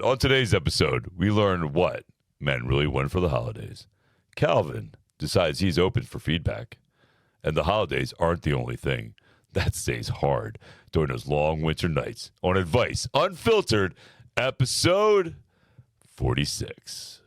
On today's episode, we learn what men really want for the holidays. Calvin decides he's open for feedback. And the holidays aren't the only thing that stays hard during those long winter nights. On Advice Unfiltered, episode 46.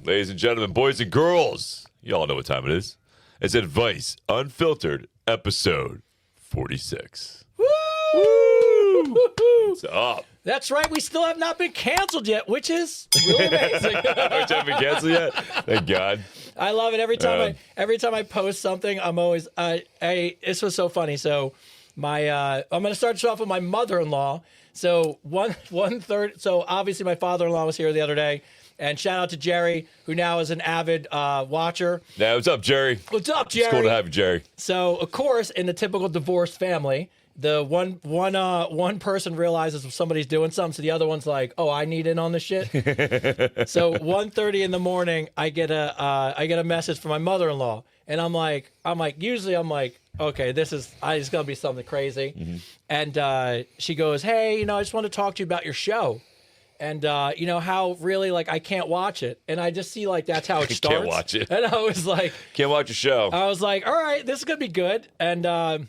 Ladies and gentlemen, boys and girls, you all know what time it is. It's Advice Unfiltered, episode 46. Woo! What's up? That's right. We still have not been canceled yet, which is really amazing. Which haven't been canceled yet? Thank God. I love it. Every time I post something, I'm always this was so funny. So I'm gonna start this off with my mother-in-law. So one third. So obviously my father-in-law was here the other day. And shout out to Jerry, who now is an avid watcher. Yeah, what's up, Jerry? What's up, Jerry? It's cool to have you, Jerry. So, of course, in the typical divorced family, the one person realizes if somebody's doing something, so the other one's like, "Oh, I need in on this shit." So 1:30 in the morning, I get a message from my mother-in-law, and I'm like, usually I'm like, okay, it's gonna be something crazy, and she goes, "Hey, I just want to talk to you about your show." And, how really, I can't watch it. And I just see, that's how it starts. Can't watch it. And I was like... Can't watch your show. I was like, all right, this is going to be good. And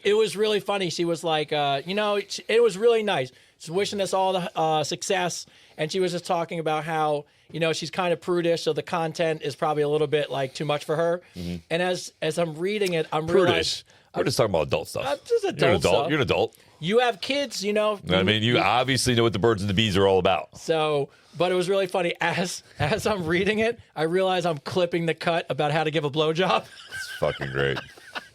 it was really funny. She was like, it was really nice. She's wishing us all the success. And she was just talking about how, she's kind of prudish, so the content is probably a little bit, too much for her. Mm-hmm. And as I'm reading it, I'm prudish. We're just talking about adult stuff. Just adult You're an adult. stuff. You're an adult. You have kids, I mean, you obviously know what the birds and the bees are all about. So, but it was really funny. As I'm reading it, I realize I'm clipping the cut about how to give a blowjob. It's fucking great.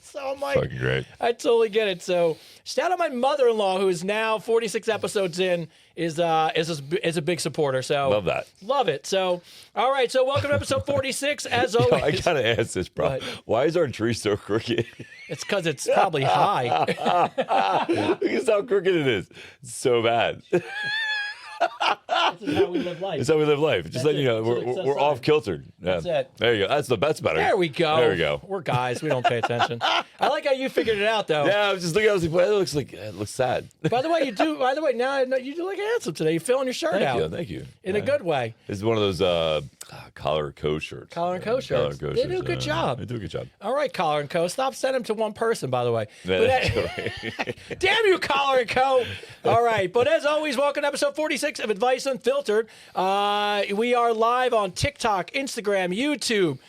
So I'm like, fucking great. I totally get it. So shout out my mother-in-law, who is now 46 episodes in, is a big supporter. So love that. Love it. So all right. So welcome to episode 46. As always, I gotta ask this, bro. Why is our tree so crooked? It's because it's probably high. Look at how crooked it is. It's so bad. This is how we live life. It's how we live life. Just letting you know, we're off kilter. Yeah. That's it. There you go. That's better. There we go. There we go. We're guys. We don't pay attention. I like how you figured it out, though. Yeah, I was just looking. I was like, it looks sad. By the way, now I know you do look handsome today. You're filling your shirt out. Thank you. In a good way. This is one of those collar and co shirts. Collar and co shirts. They do a good job. They do a good job. All right, Collar and Co. Stop sending them to one person, by the way. Yeah, Damn you, Collar and Co. All right, but as always, welcome to episode 46 of Advice Unfiltered. We are live on TikTok, Instagram, YouTube.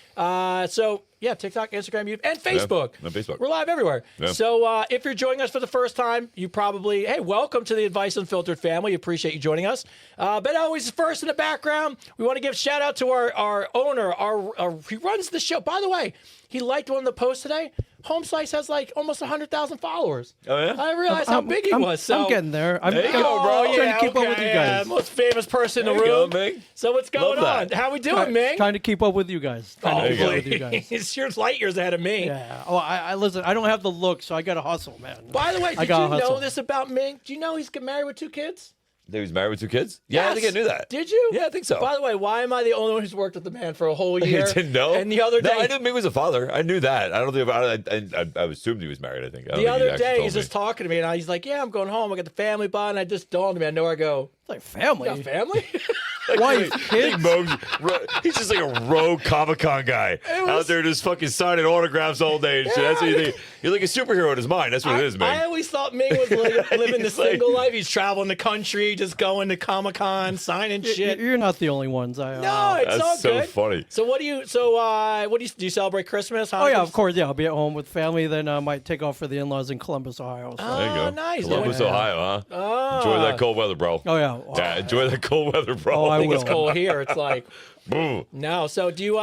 TikTok, Instagram, YouTube, and Facebook. Yeah, and Facebook. We're live everywhere. Yeah. So if you're joining us for the first time, welcome to the Advice Unfiltered family. Appreciate you joining us. But always first in the background, we want to give shout out to our owner. He runs the show. By the way, he liked one of the posts today. Home Slice has almost 100,000 followers. Oh, yeah? I realized how big he was. So I'm getting there. There you go, bro. Trying to keep up with you guys. Most famous person in the There you room. go, Ming. So what's going Love on? that. How we doing, Ming? Trying to keep up with you guys. You're light years ahead of me. Yeah. Oh, I listen. I don't have the look, so I got to hustle, man. By the way, did you know this about Ming? Do you know he's married with 2 kids? He was married with 2 kids? Yeah, I think I knew that. Did you? Yeah, I think so. By the way, why am I the only one who's worked with the man for a whole year? You didn't know? And the other day... No, I knew Ming was a father. I knew that. I don't think... I assumed he was married, I think. The other day, he's just talking to me, and he's like, yeah, I'm going home. I got the family bond, and I just dawned on me. I know where I go. It's like family. You got family? Wife, kids. He's just like a rogue Comic-Con guy out there just fucking signing autographs all day and shit. That's what you think. You're like a superhero in his mind. That's what it is, man. I always thought Ming was living the single life. He's traveling the country, just going to Comic-Con, signing shit. You're not the only ones. No, it's That's all so good. funny. So what do you celebrate Christmas? Oh yeah, of course. Yeah, I'll be at home with family. Then I might take off for the in-laws in Columbus, Ohio. So. There you go. Nice. Columbus, Ohio, huh? Oh. Enjoy that cold weather, bro. Oh yeah. Yeah, enjoy that cold weather, bro. Oh, I I think will. it's cold here. It's like Boo. No. So do you?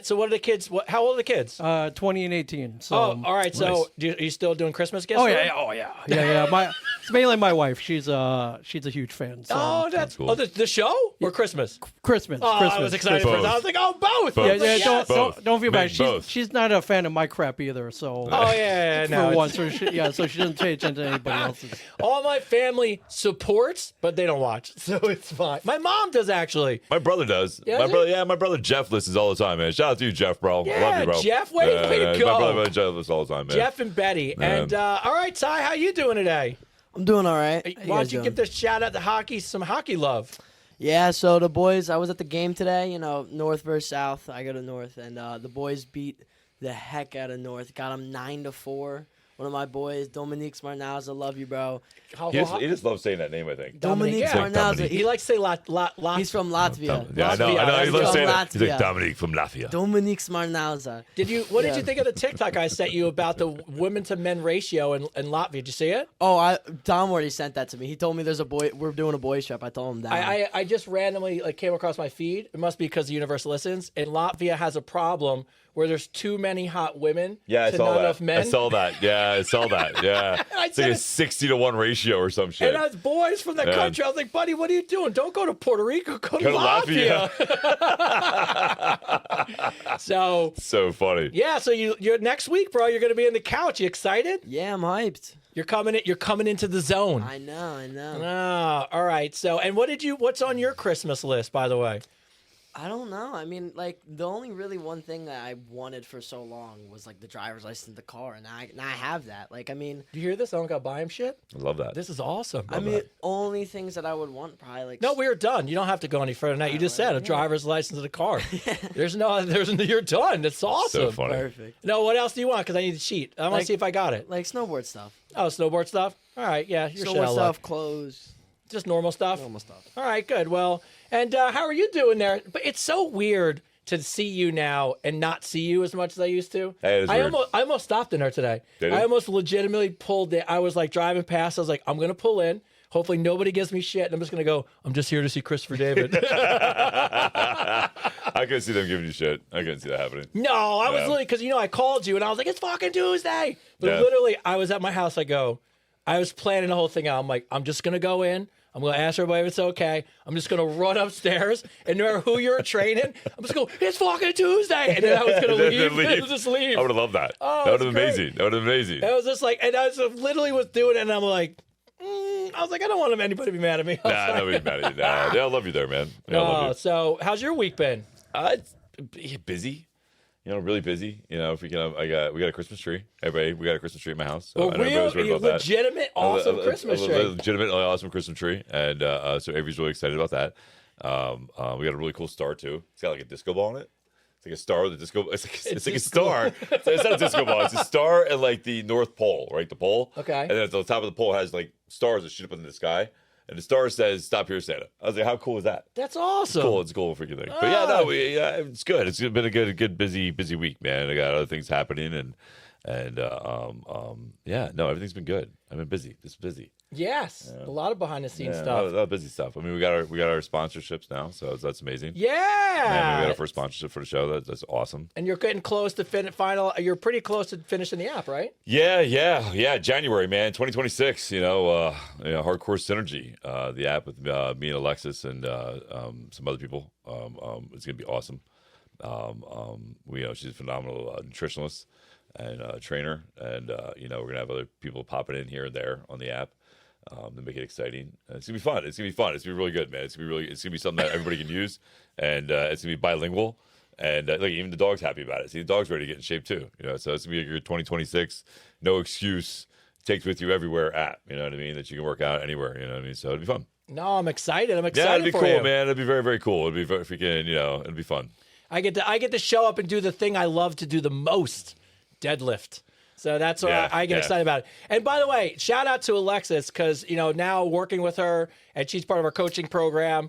So what are the kids? How old are the kids? 20 and 18. So. Oh, all right. So are you still doing Christmas gifts? Oh for yeah, them? yeah. It's mainly my wife. She's a huge fan. So. Oh, that's cool. Oh, the show or Christmas? Christmas. Oh, Christmas. I was excited Both. for that. I was like, oh, both. Both. I was like, yes. Don't feel bad. Make both. She's not a fan of my crap either. So. Oh yeah, no. For once, so she doesn't pay attention to anybody else's. All my family supports, but they don't watch, so it's fine. My mom does actually. My brother does. Yeah, My brother Jeff listens all the time, man. Shout out to you, Jeff, bro. Yeah, I love you, bro. Jeff, way to go. My brother Jeff listens all the time, man. Jeff and Betty. Man. And all right, Ty, how you doing today? I'm doing all right. Why don't you give this shout out to hockey, some hockey love? Yeah, so the boys, I was at the game today, North versus South. I go to North, and the boys beat the heck out of North. Got them 9-4. One of my boys, Dominique Smarnaz, I love you, bro. He just loves saying that name, I think. Dominique, Dominique yeah. Smarnaz. Dominique. He likes to say He's from Latvia. Yeah, I know. He Latvia. loves saying Latvia. it. He's like Dominique from Latvia. Dominique Smarnaz. What did you think of the TikTok I sent you about the women to men ratio in Latvia? Did you see it? Oh, Dom already sent that to me. He told me we're doing a boys trip. I told him that. I just randomly came across my feed. It must be because the Universe listens. And Latvia has a problem where there's too many hot women Yeah, I to saw not that. enough men. I saw that. Yeah, I saw that. Yeah. I It's like a said 60-to-1 ratio or some shit. And as boys from the Yeah. country, I was like, buddy, what are you doing? Don't go to Puerto Rico. Go to Go to Latvia. So, So funny. yeah. So you're next week, bro. You're going to be in the couch. You excited? yeah, I'm hyped. You're coming into the zone. I know. Ah, all right. So, and what's on your Christmas list, by the way? I don't know. I mean, the only really one thing that I wanted for so long was the driver's license in the car, and I have that. Do you hear this? I don't got to buy him shit. I love that. This is awesome. only things that I would want probably No, we're done. You don't have to go any further than that. You just said a driver's license in the car. You're done. That's awesome. So funny. perfect. No, what else do you want? Because I need to cheat. I want to see if I got it. Like snowboard stuff. Oh, snowboard stuff? All right, yeah. You're shit out Snowboard of luck. stuff, clothes, Just normal stuff? normal stuff. All right, good. Well, and how are you doing there? But it's so weird to see you now and not see you as much as I used to. Hey, it is weird. I almost stopped in there today. Did you? I almost legitimately pulled it. I was driving past. I was like, I'm going to pull in. Hopefully nobody gives me shit. And I'm just going to go, I'm just here to see Christopher David. I couldn't see them giving you shit. I couldn't see that happening. No, I was Yeah. literally, because, I called you and I was like, it's fucking Tuesday. But Yeah. literally, I was at my house. I was planning the whole thing out. I'm like, I'm just going to go in. I'm going to ask everybody if it's okay. I'm just going to run upstairs. And no matter who you're training, I'm just going, it's fucking Tuesday. And then I was going to leave. Then Just leave. I would have loved that. Oh, That would have it's been great. amazing. That would have been amazing. I was just like, and I was literally was doing it. And I'm like, I was like, I don't want anybody to be mad at me. I was Nah, like, nobody's mad at you. Nah, they all love you there, man. They all love you. So how's your week been? It's busy. Really busy. If we can, we got a Christmas tree. Everybody, we got a Christmas tree in my house. So I know everybody's worried about that. Legitimate, awesome Christmas a tree. legitimately awesome Christmas tree, and so everybody's really excited about that. We got a really cool star too. It's got a disco ball in it. It's like a star with a disco. It's like a star. It's not a disco ball. It's a star and the North Pole, right? The pole. Okay. And then at the top of the pole has stars that shoot up into the sky. And the star says, "Stop here, Santa." I was like, "How cool is that?" That's awesome. Cool, it's a cool freaking thing. But yeah, it's good. It's been a good, busy week, man. I got other things happening, and everything's been good. I've been busy. Just busy. Yes, a lot of behind the scenes A stuff. lot of busy stuff. I mean, we got our sponsorships now, so that's amazing. Yeah, And we got our first sponsorship for the show. That's awesome. and you're getting close to final. You're pretty close to finishing the app, right? Yeah. January, man, 2026. Hardcore synergy. The app with me and Alexis and some other people. It's gonna be awesome. She's a phenomenal nutritionalist and trainer, and we're gonna have other people popping in here and there on the app to make it exciting. It's gonna be fun. It's gonna be really good, man. It's gonna be something that everybody can use, and it's gonna be bilingual. And even the dog's happy about it. See, the dog's ready to get in shape too. So it's gonna be your 2026, no excuse, takes with you everywhere app. You know what I mean? That you can work out anywhere. You know what I mean? So it'll be fun. No, I'm excited. I'm Yeah, excited it'd be for cool, you. man. It'd be very, very cool. It'd be very freaking, it'd be fun. I get to show up and do the thing I love to do the most, deadlift. So that's what I get excited about it. And by the way, shout out to Alexis because, now working with her and she's part of our coaching program.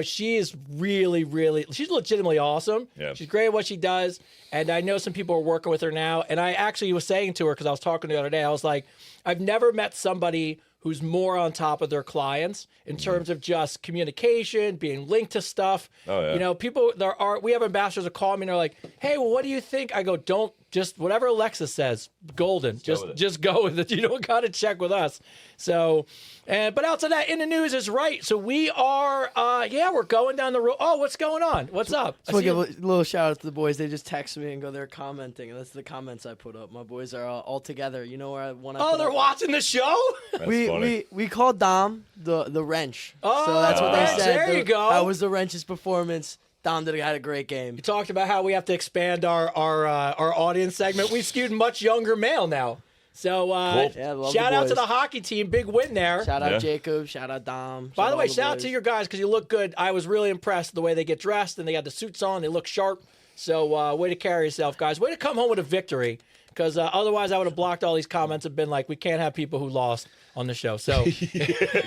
She is really, she's legitimately awesome. Yeah. She's great at what she does. And I know some people are working with her now. And I actually was saying to her, because I was talking the other day, I was like, I've never met somebody who's more on top of their clients in terms of just communication, being linked to stuff. Oh, yeah. You know, we have ambassadors that call me and they're like, hey, well, what do you think? I go, don't, just whatever Alexa says, golden. Just go with it. You don't got to check with us. So, but outside that, in the news is right. So we are, we're going down the road. Oh, what's going on? What's up? So I'll give a little shout out to the boys. They just text me and go, they're commenting. And that's the comments I put up. My boys are all together. You know where I want to. Oh, they're watching the show? That's funny. We called Dom the wrench. Oh, so that's what they nice. said. There you go. How was the wrench's performance? Dom had a great game. You talked about how we have to expand our audience segment. We've skewed much younger male now. So Cool. Yeah, love shout the out to boys. the hockey team. Big win there. Shout out Yeah. Jacob. Shout out Dom. By the way, all shout out boys. to your guys because you look good. I was really impressed with the way they get dressed and they got the suits on. They look sharp. So way to carry yourself, guys. Way to come home with a victory because otherwise I would have blocked all these comments and been like, we can't have people who lost on the show. So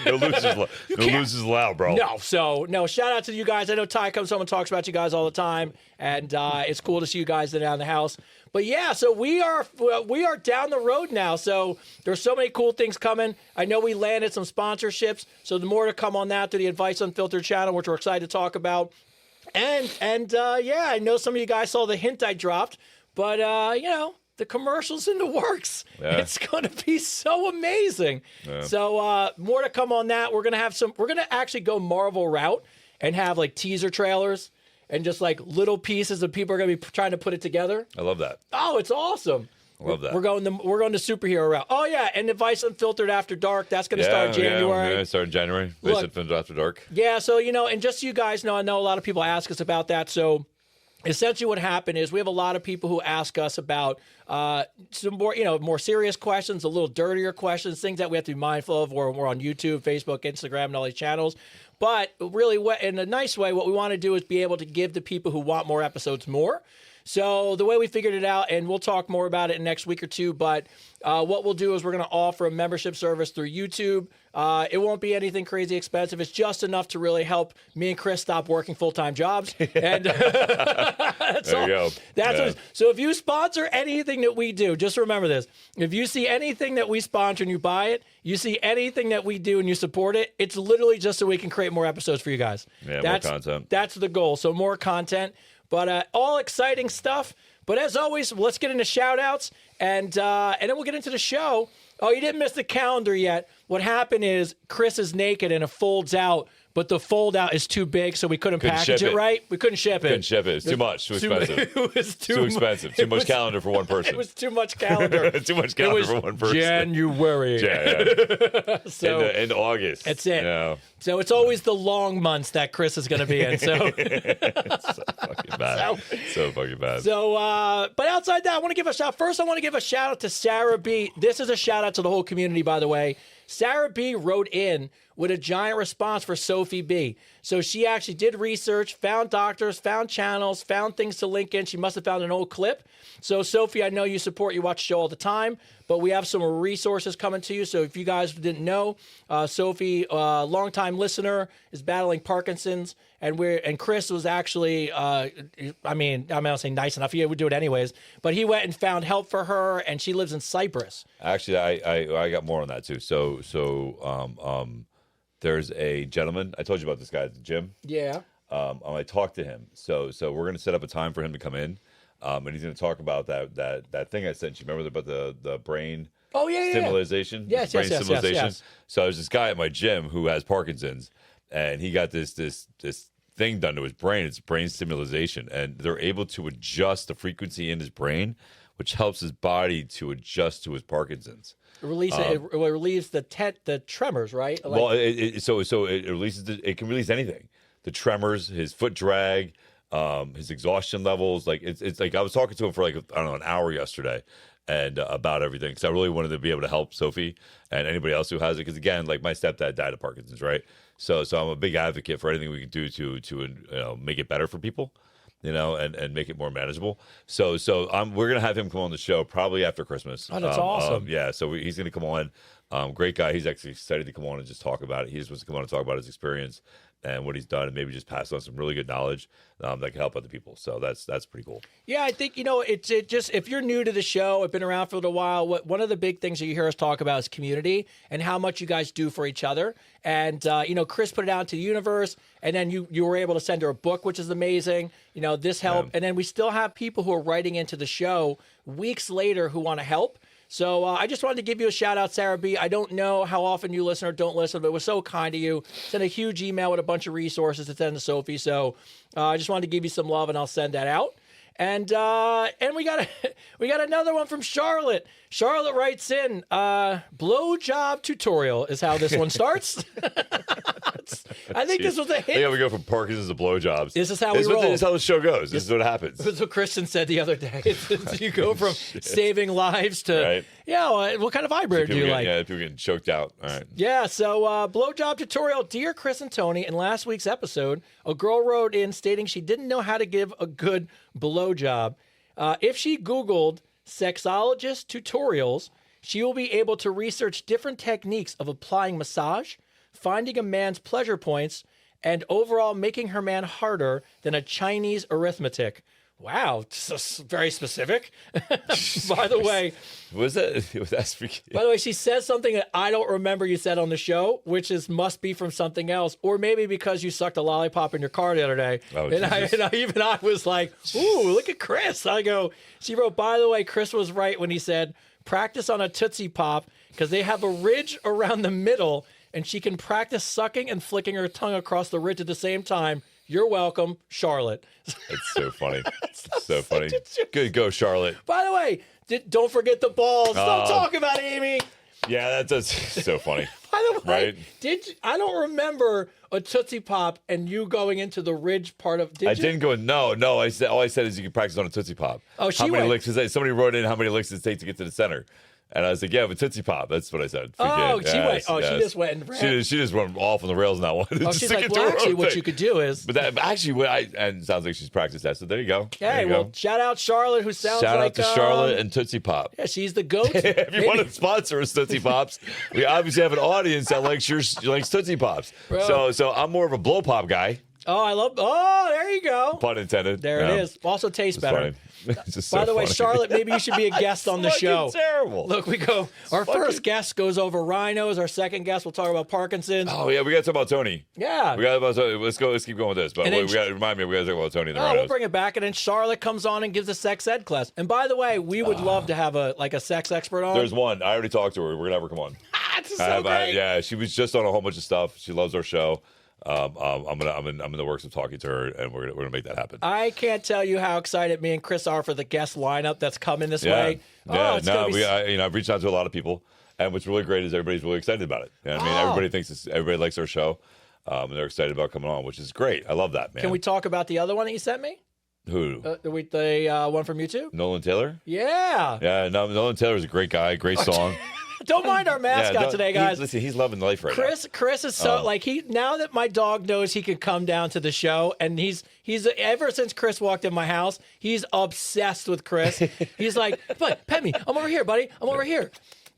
No losers allowed, bro. no, shout out to you guys. I know Ty comes home and talks about you guys all the time, and it's cool to see you guys down the house. But yeah, so we are down the road now. So there's so many cool things coming. I know we landed some sponsorships, so the more to come on that through the Advice Unfiltered channel, which we're excited to talk about. And I know some of you guys saw the hint I dropped, but the commercial's in the works. Yeah. It's going to be so amazing. Yeah. So more to come on that. We're going to actually go Marvel route and have like teaser trailers and just like little pieces of people are going to be trying to put it together. I love that. Oh, it's awesome. I love that. We're going to superhero route. Oh yeah, and Advice Unfiltered After Dark. That's going to start January. Yeah, start in January. Look. Advice After Dark. Yeah, so, and just so you guys know, I know a lot of people ask us about that. So essentially what happened is we have a lot of people who ask us about some more, more serious questions, a little dirtier questions, things that we have to be mindful of. We're on YouTube, Facebook, Instagram, and all these channels. But really, in a nice way, what we want to do is be able to give the people who want more episodes more. So the way we figured it out, and we'll talk more about it in the next week or two, but what we'll do is we're going to offer a membership service through YouTube. It won't be anything crazy expensive. It's just enough to really help me and Chris stop working full-time jobs. And that's There all. you go. That's Yeah. so if you sponsor anything that we do, just remember this. If you see anything that we sponsor and you buy it, you see anything that we do and you support it, it's literally just so we can create more episodes for you guys. Yeah, That's, more content. That's the goal. So more content. But all exciting stuff. But as always, let's get into shout-outs, and then we'll get into the show. Oh, you didn't miss the calendar yet. What happened is Chris is naked, and it folds out, but the fold-out is too big, so we couldn't package ship it it. right. We couldn't ship it. Couldn't ship it. It's too much. Too expensive. It was Too expensive. Too much calendar for one person. It was too much calendar. Too much calendar for one person. January. Yeah. So in August. that's it. Yeah. So it's always the long months that Chris is going to be in. So. So fucking bad. So fucking bad. So, but outside that, I want to give a shout. First, I want to give a shout out to Sarah B. This is a shout out to the whole community, by the way. Sarah B. wrote in with a giant response for Sophie B. So she actually did research, found doctors, found channels, found things to link in. She must have found an old clip. So Sophie, I know you watch the show all the time, but we have some resources coming to you. So if you guys didn't know, Sophie, longtime listener, is battling Parkinson's, and Chris was actually, I'm not saying nice enough. He would do it anyways, but he went and found help for her, and she lives in Cyprus. Actually, I got more on that too. So there's a gentleman. I told you about this guy at the gym. Yeah. I talked to him. So we're gonna set up a time for him to come in, and he's gonna talk about that thing I sent you. Remember about the brain Oh yeah. stimulation? Yes, brain yes. stimulation. So there's this guy at my gym who has Parkinson's, and he got this thing done to his brain. It's brain stimulation, and they're able to adjust the frequency in his brain, which helps his body to adjust to his Parkinson's. It relieves the tremors, right? Like, Well, so it releases. It can release anything. The tremors, his foot drag, his exhaustion levels. Like it's like I was talking to him for like an hour yesterday, and about everything. Because I really wanted to be able to help Sophie and anybody else who has it. Because again, like my stepdad died of Parkinson's, right? So I'm a big advocate for anything we can do to make it better for people. And make it more manageable. So we're gonna have him come on the show probably after Christmas. Oh, that's awesome. Yeah, so he's gonna come on, Great guy. He's actually excited to come on and just talk about it. He just wants to come on and talk about his experience and what he's done, and maybe just pass on some really good knowledge that can help other people. So that's pretty cool. Yeah, I think, it just, if you're new to the show, have been around for a little while, one of the big things that you hear us talk about is community and how much you guys do for each other. And, Chris put it out into the universe, and then you were able to send her a book, which is amazing. This helped. And then we still have people who are writing into the show weeks later who want to help. So I just wanted to give you a shout out, Sarah B. I don't know how often you listen or don't listen, but it was so kind of you. Sent a huge email with a bunch of resources to send to Sophie. So I just wanted to give you some love, and I'll send that out. And we got another one from Charlotte. Charlotte writes in, blowjob tutorial is how this one starts. I think this was a hit. Yeah, we go from Parkinson's to blowjobs. This is how we roll. This is how the show goes. This is what happens. That's what Kristen said the other day. You go from saving lives to, what kind of vibrator do you like? Yeah, people getting choked out. All right. Yeah, so blowjob tutorial. Dear Chris and Tony, in last week's episode, a girl wrote in stating she didn't know how to give a good blowjob. If she Googled sexologist tutorials, she will be able to research different techniques of applying massage, finding a man's pleasure points, and overall making her man harder than a Chinese arithmetic. Wow, very specific. By the way, Was that by the way, she says something that I don't remember you said on the show, which must be from something else, or maybe because you sucked a lollipop in your car the other day. Oh, and I was like, "Ooh, look at Chris." She wrote, "By the way, Chris was right when he said practice on a Tootsie Pop because they have a ridge around the middle, and she can practice sucking and flicking her tongue across the ridge at the same time." You're welcome, Charlotte. It's so funny. So funny. Good go, Charlotte. By the way, don't forget the balls. Don't talk about Amy. Yeah, that's so funny. By the way, Right? I don't remember a Tootsie Pop and you going into the ridge part of. I didn't go. No. All I said is you can practice on a Tootsie Pop. Oh, she how many went. licks? Somebody wrote in how many licks does it take to get to the center. And I was like, yeah, but Tootsie Pop. That's what I said. Oh, Forget. she went. Oh, yes. she just went and ran. She just went off on the rails in that one. Oh, she's like, well, actually, what you could do is. But that actually, and it sounds like she's practiced that. So there you go. Hey, well, shout out Charlotte, who sounds shout like. out to Charlotte and Tootsie Pop. Yeah, she's the goat. If you want to sponsor us, Tootsie Pops, we obviously have an audience that likes Tootsie Pops. Bro. So I'm more of a blow pop guy. Oh, I love. Oh, there you go. Pun intended. There it is. Also tastes better. It's just so By the way, funny. Charlotte, maybe you should be a guest on the show. Terrible. Look, we go. Our first guest goes over rhinos. Our second guest, we'll talk about Parkinson's. Oh yeah, we got to talk about Tony. Yeah. We got about Tony. Let's keep going with this. But And then we got to remind me. We got to talk about Tony and the Oh, rhinos. we'll bring it back, and then Charlotte comes on and gives a sex ed class. And by the way, we would love to have a sex expert on. There's one. I already talked to her. We're gonna have her come on. This is so great. Yeah, she was just on a whole bunch of stuff. She loves our show. I'm in the works of talking to her, and we're gonna make that happen. I can't tell you how excited me and Chris are for the guest lineup that's coming this Yeah, way. yeah. Oh, it's gonna be I've reached out to a lot of people, and what's really great is everybody's really excited about it. You know what I mean, everybody likes our show, and they're excited about coming on, which is great. I love that, man. Can we talk about the other one that you sent me? Who? The one from YouTube? Nolan Taylor? Yeah. Yeah, no, Nolan Taylor's a great guy, great song. Don't mind our mascot today, guys. He's loving life right now. Chris is so now that my dog knows he can come down to the show, and he's ever since Chris walked in my house, he's obsessed with Chris. He's like, "Bud, pet me. I'm over here, buddy. I'm over here."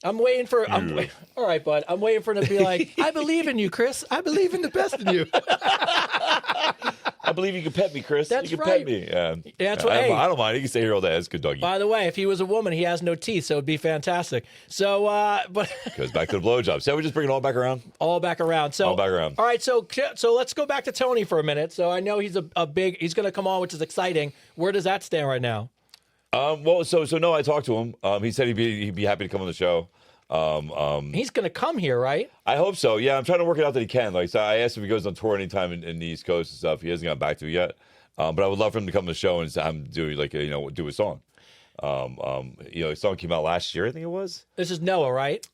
I'm waiting for. All right, bud. I'm waiting for him to be like, "I believe in you, Chris. I believe in the best in you." I believe you can pet me, Chris. That's you can right. pet me. Yeah, That's right. Hey. I don't mind. He can stay here all day. That's a good doggy. By the way, if he was a woman, he has no teeth, so it'd be fantastic. So, but Goes back to the blowjob. See how we just bring it all back around? all back around. So All back around. All right, so let's go back to Tony for a minute. So I know he's he's going to come on, which is exciting. Where does that stand right now? Well, so no, I talked to him. He said he'd be happy to come on the show. He's going to come here, right? I hope so. Yeah, I'm trying to work it out that he can. Like, so I asked if he goes on tour anytime in the East Coast and stuff. He hasn't gotten back to me yet. But I would love for him to come to the show and do do a song. His song came out last year, I think it was. This is Noah, right?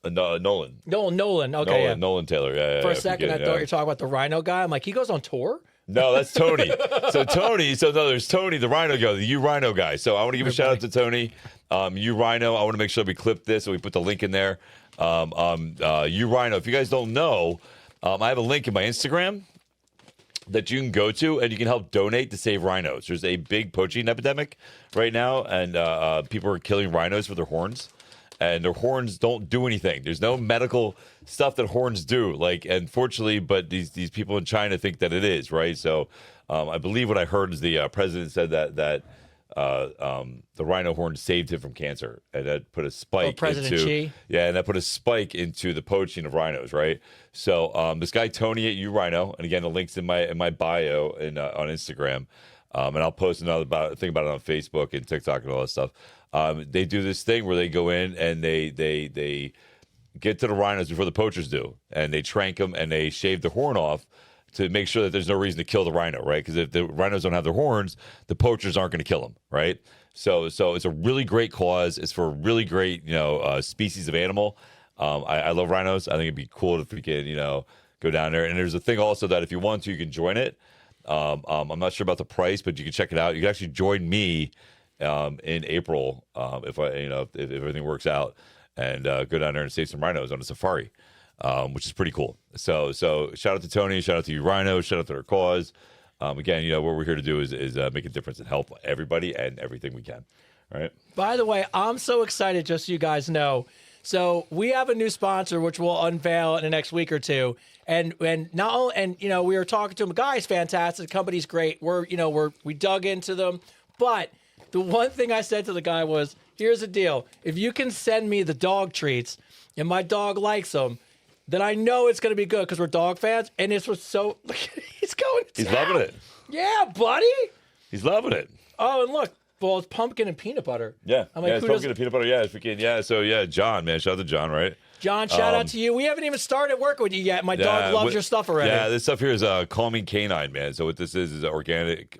Nolan. Nolan. Okay, yeah. Nolan Taylor. Yeah. For a second, I thought you were talking about the Rhino guy. I'm like, he goes on tour? No, that's Tony. There's Tony, the Rhino guy, the You Rhino guy. So I want to give a shout out to Tony. You Rhino. I want to make sure we clip this and we put the link in there. You Rhino. If you guys don't know, I have a link in my Instagram that you can go to and you can help donate to save rhinos. There's a big poaching epidemic right now, and people are killing rhinos for their horns. and their horns don't do anything. There's no medical stuff that horns do. Like, unfortunately, but these people in China think that it is, right? So I believe what I heard is the president said that the rhino horn saved him from cancer, and that put a spike President into Xi? yeah, and that put a spike into the poaching of rhinos, right? So this guy Tony at U Rhino, and again the link's in my bio and on Instagram, and I'll post another thing about it on Facebook and TikTok and all that stuff. They do this thing where they go in and they get to the rhinos before the poachers do, and they trank them and they shave the horn off to make sure that there's no reason to kill the rhino, right? Because if the rhinos don't have their horns, the poachers aren't going to kill them, right? So it's a really great cause. It's for a really great, species of animal. I love rhinos. I think it'd be cool if we could, go down there. And there's a thing also that if you want to, you can join it. I'm not sure about the price, but you can check it out. You can actually join me in April if everything works out, and go down there and save some rhinos on a safari. Which is pretty cool. So shout out to Tony, shout out to you Rhino, shout out to their cause. Again, what we're here to do is make a difference and help everybody and everything we can. All right. By the way, I'm so excited, just so you guys know. So we have a new sponsor, which we'll unveil in the next week or two. And we were talking to him. The guy's fantastic. The company's great. We dug into them. But the one thing I said to the guy was, here's the deal. If you can send me the dog treats and my dog likes them, then I know it's going to be good because we're dog fans. And this was so... He's going to He's town. loving it. Yeah, buddy. He's loving it. Oh, and look. Well, it's pumpkin and peanut butter. Yeah. I'm like, it's pumpkin and peanut butter. Yeah, if we can. Yeah, so yeah, John, man. Shout out to John, right? John, shout out to you. We haven't even started working with you yet. My dog loves your stuff already. Yeah, this stuff here is Calming Canine, man. So what this is organic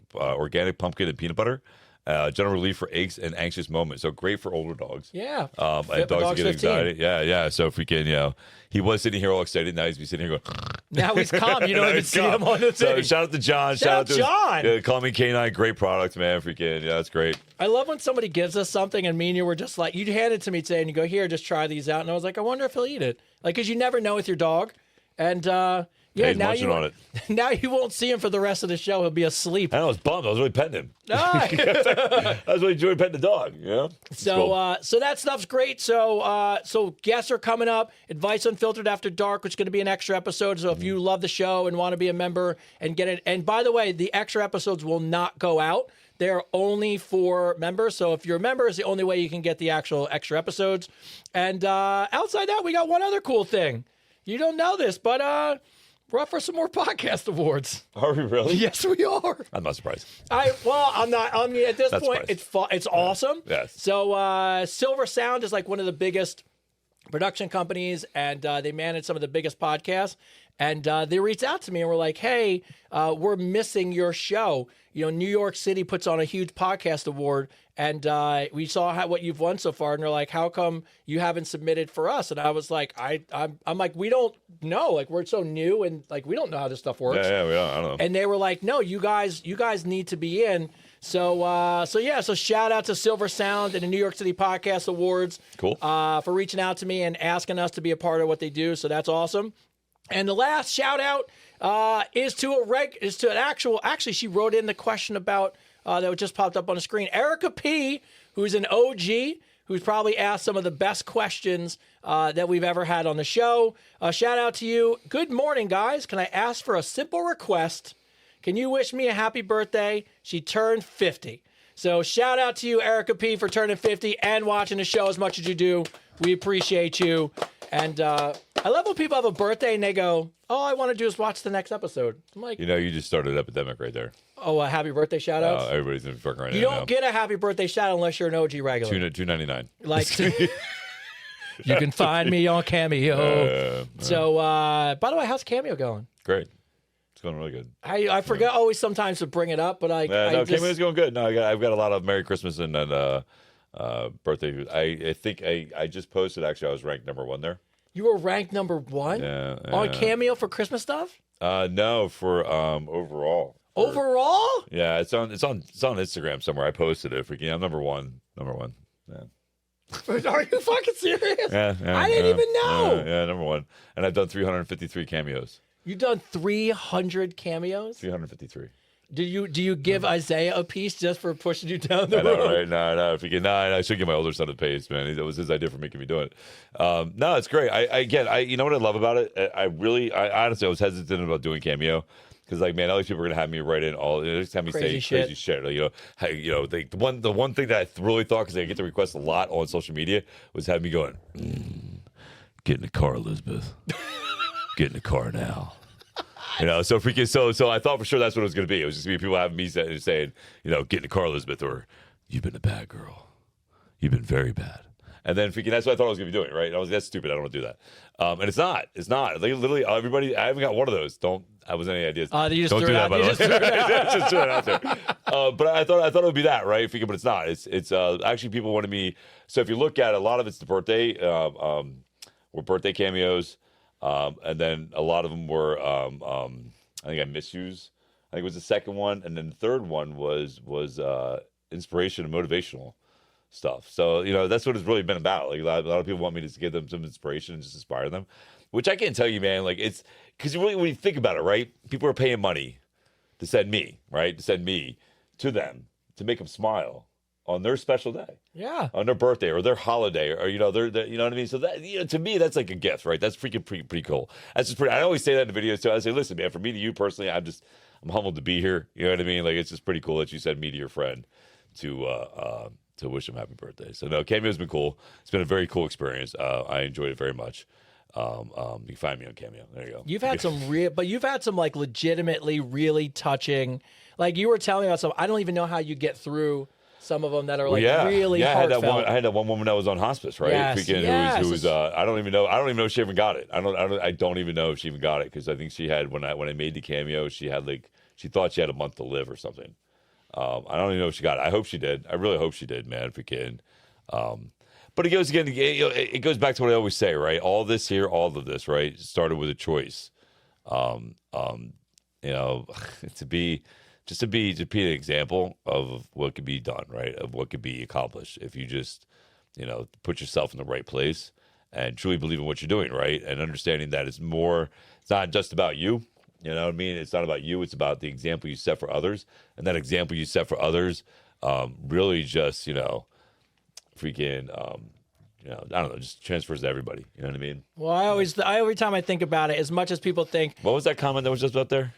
pumpkin and peanut butter. General relief for aches and anxious moments. So great for older dogs. Yeah. And dogs that get 15. anxiety. Yeah. So if we can, he was sitting here all excited. Now he's sitting here going. Now he's calm. You don't even see him on the So thing. shout out to John. Shout out to John. Calming Canine. Great product, man. Freaking. Yeah, that's great. I love when somebody gives us something and me and you were just like, you hand it to me today and you go, here, just try these out. And I was like, I wonder if he'll eat it. Like, because you never know with your dog. And, yeah, he's now munching on it. Now you won't see him for the rest of the show. He'll be asleep. I know, I was bummed. I was really petting him. Ah. I was really enjoying petting the dog. So, so that stuff's great. So guests are coming up. Advice Unfiltered After Dark, which is going to be an extra episode. So if you love the show and want to be a member and get it, and by the way, the extra episodes will not go out. They're only for members. So if you're a member, it's the only way you can get the actual extra episodes. And outside that, we got one other cool thing. You don't know this, but we're up for some more podcast awards. Are we really? Yes, we are. I'm not surprised. I'm not. I mean, at this point, surprised. it's awesome. Yes. So Silver Sound is like one of the biggest production companies, and they manage some of the biggest podcasts. And they reached out to me and were like, "Hey, we're missing your show. New York City puts on a huge podcast award, and we saw what you've won so far. And they're like, how come you haven't submitted for us?" And I was like, I'm like, we don't know. Like, we're so new, and like, we don't know how this stuff works. Yeah, we don't. I don't know. And they were like, no, you guys need to be in. So shout out to Silver Sound and the New York City Podcast Awards. Cool. For reaching out to me and asking us to be a part of what they do. So that's awesome. And the last shout out is to an actually she wrote in the question about that just popped up on the screen. Erica P, who's an OG, who's probably asked some of the best questions that we've ever had on the show. Shout out to you. Good morning, guys. Can I ask for a simple request? Can you wish me a happy birthday? She turned 50. So shout out to you, Erica P, for turning 50 and watching the show as much as you do. We appreciate you. And I love when people have a birthday and they go, all I want to do is watch the next episode. I'm like, you just started an epidemic right there. Oh, a happy birthday shout outs? Everybody's in fucking right now. You don't get a happy birthday shout out unless you're an OG regular. $2.99. Like, you can find me on Cameo. So, by the way, how's Cameo going? Great. It's going really good. I forget always sometimes to bring it up, but Cameo's going good. No, I've got a lot of Merry Christmas and birthday. I think I just posted, actually, I was ranked number 1 there. You were ranked number 1 on Cameo for Christmas stuff? No, for overall. Overall? Yeah, it's on Instagram somewhere. I posted it. I'm number one. Yeah. Are you fucking serious? Yeah, I didn't even know. Yeah, number 1. And I've done 353 cameos. You've done 300 cameos? 353. Do you give Isaiah a piece just for pushing you down the I know, road? right? No. If you can, I should give my older son a pace, man. That was his idea for making me do it. No, it's great. You know what I love about it? I honestly, I was hesitant about doing Cameo because, like, man, all these people are gonna have me write in all, just have me Crazy say crazy shit. Like, the one thing that I really thought, because I get the request a lot on social media, was have me going, get in the car, Elizabeth. Get in the car now. So I thought for sure that's what it was going to be. It was just going to be people having me saying, get in the car, Elizabeth, or you've been a bad girl. You've been very bad. And then that's what I thought I was going to be doing, right? And I was like, that's stupid. I don't want to do that. And it's not. It's not. Like, literally, everybody, I haven't got one of those. I wasn't any ideas. You just don't threw do it that, out. by the You way. just threw it out. Just threw it out there. But I thought it would be that, right? But it's not. It's actually people wanted me. So if you look at it, a lot of it's the birthday, were birthday cameos. And then a lot of them were, I think I Miss Yous. I think it was the second one. And then the third one was inspiration and motivational stuff. So, that's what it's really been about. Like a lot of people want me to give them some inspiration and just inspire them, which I can't tell you, man. Like it's because really, when you think about it, right? People are paying money to send me, right? To send me to them to make them smile on their special day. Yeah. On their birthday or their holiday, or they're you know what I mean. So that to me, that's like a gift, right? That's freaking pretty cool. That's just pretty. I always say that in the videos too. I say, listen, man, for me to you personally, I'm humbled to be here. You know what I mean? Like it's just pretty cool that you sent me to your friend to wish him happy birthday. So no, Cameo's been cool. It's been a very cool experience. I enjoyed it very much. You can find me on Cameo. There you go. You've had some like legitimately really touching. Like you were telling me about some. I don't even know how you get through some of them that are like really heartfelt. I had that one woman that was on hospice, right? Yes, who was I don't even know if she even got it. I don't even know if she even got it, because I think she had when I made the Cameo, she had she thought she had a month to live or something. I don't even know if she got it. I hope she did. I really hope she did, man, freaking. But it goes back to what I always say, right? All of this, right, started with a choice. To be an example of what could be done, right? Of what could be accomplished if you just, put yourself in the right place and truly believe in what you're doing, right? And understanding that it's not just about you. You know what I mean? It's not about you. It's about the example you set for others. And that example you set for others really just, freaking, I don't know, just transfers to everybody. You know what I mean? Well, every time I think about it, as much as people think, What was that comment that was just up there?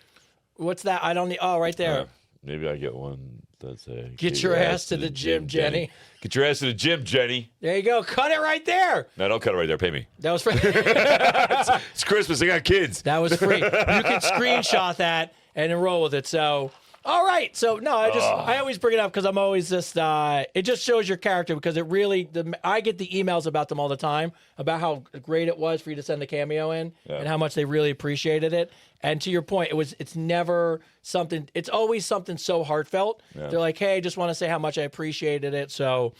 what's that? I don't need, right there. Maybe I get one that's a Get your ass to the gym, Jenny. Get your ass to the gym, Jenny. There you go. Cut it right there. No, don't cut it right there. Pay me. That was free. It's Christmas. I got kids. That was free. You can screenshot that and enroll with it. So, all right. So, no, I always bring it up because I'm always just, it just shows your character, because it really, I get the emails about them all the time about how great it was for you to send the Cameo in and how much they really appreciated it. And to your point, it's never something, it's always something so heartfelt. Yeah. They're like, hey, I just want to say how much I appreciated it. So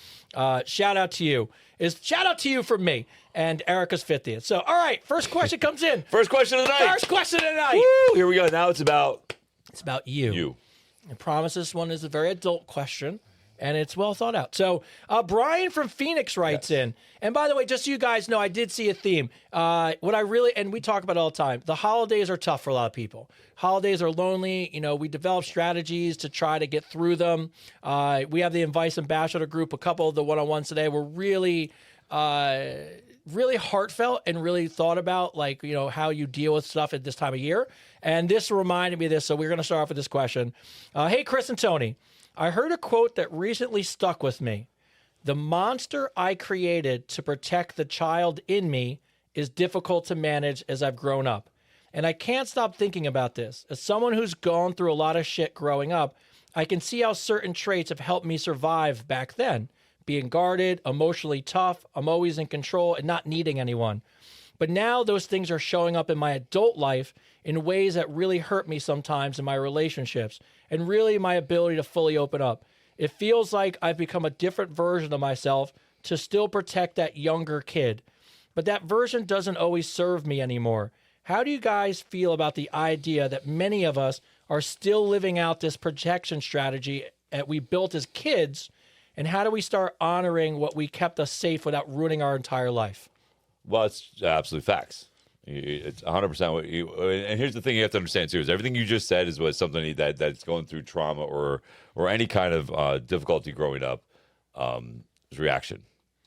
shout out to you. Shout out to you from me and Erica's 50th. So, all right, first question comes in. First question of the night. First question of the night. Woo, here we go. Now it's about you. You. I promise this one is a very adult question, and it's well thought out. So Brian from Phoenix writes in. And by the way, just so you guys know, I did see a theme. And we talk about it all the time, the holidays are tough for a lot of people. Holidays are lonely. We develop strategies to try to get through them. We have the Advice Ambassador group. A couple of the one-on-ones today were really heartfelt and really thought about, how you deal with stuff at this time of year. And this reminded me of this, so we're going to start off with this question. Hey, Chris and Tony, I heard a quote that recently stuck with me. The monster I created to protect the child in me is difficult to manage as I've grown up. And I can't stop thinking about this. As someone who's gone through a lot of shit growing up, I can see how certain traits have helped me survive back then. Being guarded, emotionally tough, I'm always in control and not needing anyone. But now those things are showing up in my adult life in ways that really hurt me sometimes in my relationships and really my ability to fully open up. It feels like I've become a different version of myself to still protect that younger kid. But that version doesn't always serve me anymore. How do you guys feel about the idea that many of us are still living out this protection strategy that we built as kids? And how do we start honoring what we kept us safe without ruining our entire life? Well, it's absolute facts. It's 100% what you. And here's the thing you have to understand too: is everything you just said is what something that's going through trauma or any kind of difficulty growing up is reaction.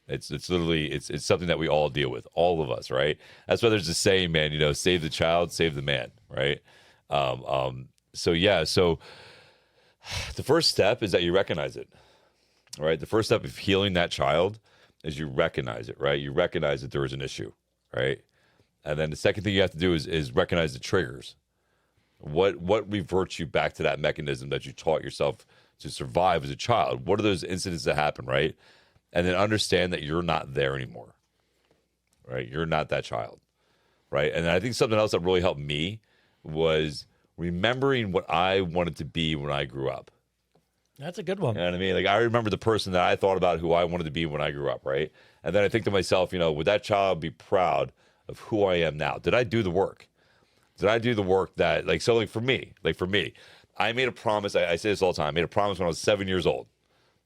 It's literally it's something that we all deal with, all of us, right? That's why there's a saying, man. Save the child, save the man, right? So yeah, so the first step is that you recognize it, right? The first step of healing that child is you recognize it, right? You recognize that there is an issue, right? And then the second thing you have to do is recognize the triggers. What reverts you back to that mechanism that you taught yourself to survive as a child? What are those incidents that happen, right? And then understand that you're not there anymore, right? You're not that child, right? And I think something else that really helped me was remembering what I wanted to be when I grew up. That's a good one. You know what I mean? Like, I remember the person that I thought about who I wanted to be when I grew up, right? And then I think to myself, would that child be proud of who I am now? Did I do the work? Did I do the work that, for me, I made a promise. I say this all the time. I made a promise when I was 7 years old.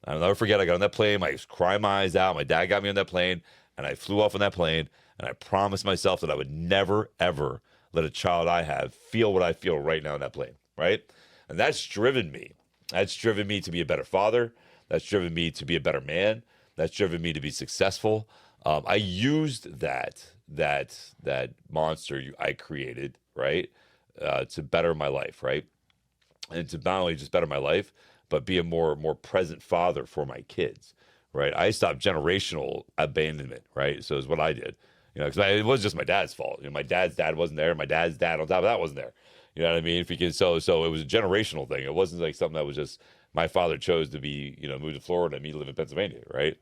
I'll never forget. I got on that plane. I was crying my eyes out. My dad got me on that plane, and I flew off on that plane. And I promised myself that I would never, ever let a child I have feel what I feel right now in that plane, right? And that's driven me. That's driven me to be a better father. That's driven me to be a better man. That's driven me to be successful. I used that monster I created, right, to better my life, right, and to not only just better my life, but be a more present father for my kids, right? I stopped generational abandonment, right? So is what I did, because it was just my dad's fault. My dad's dad wasn't there. My dad's dad on top of that wasn't there. You know what I mean? So it was a generational thing. It wasn't like something that was just my father chose to be, move to Florida and me live in Pennsylvania, right?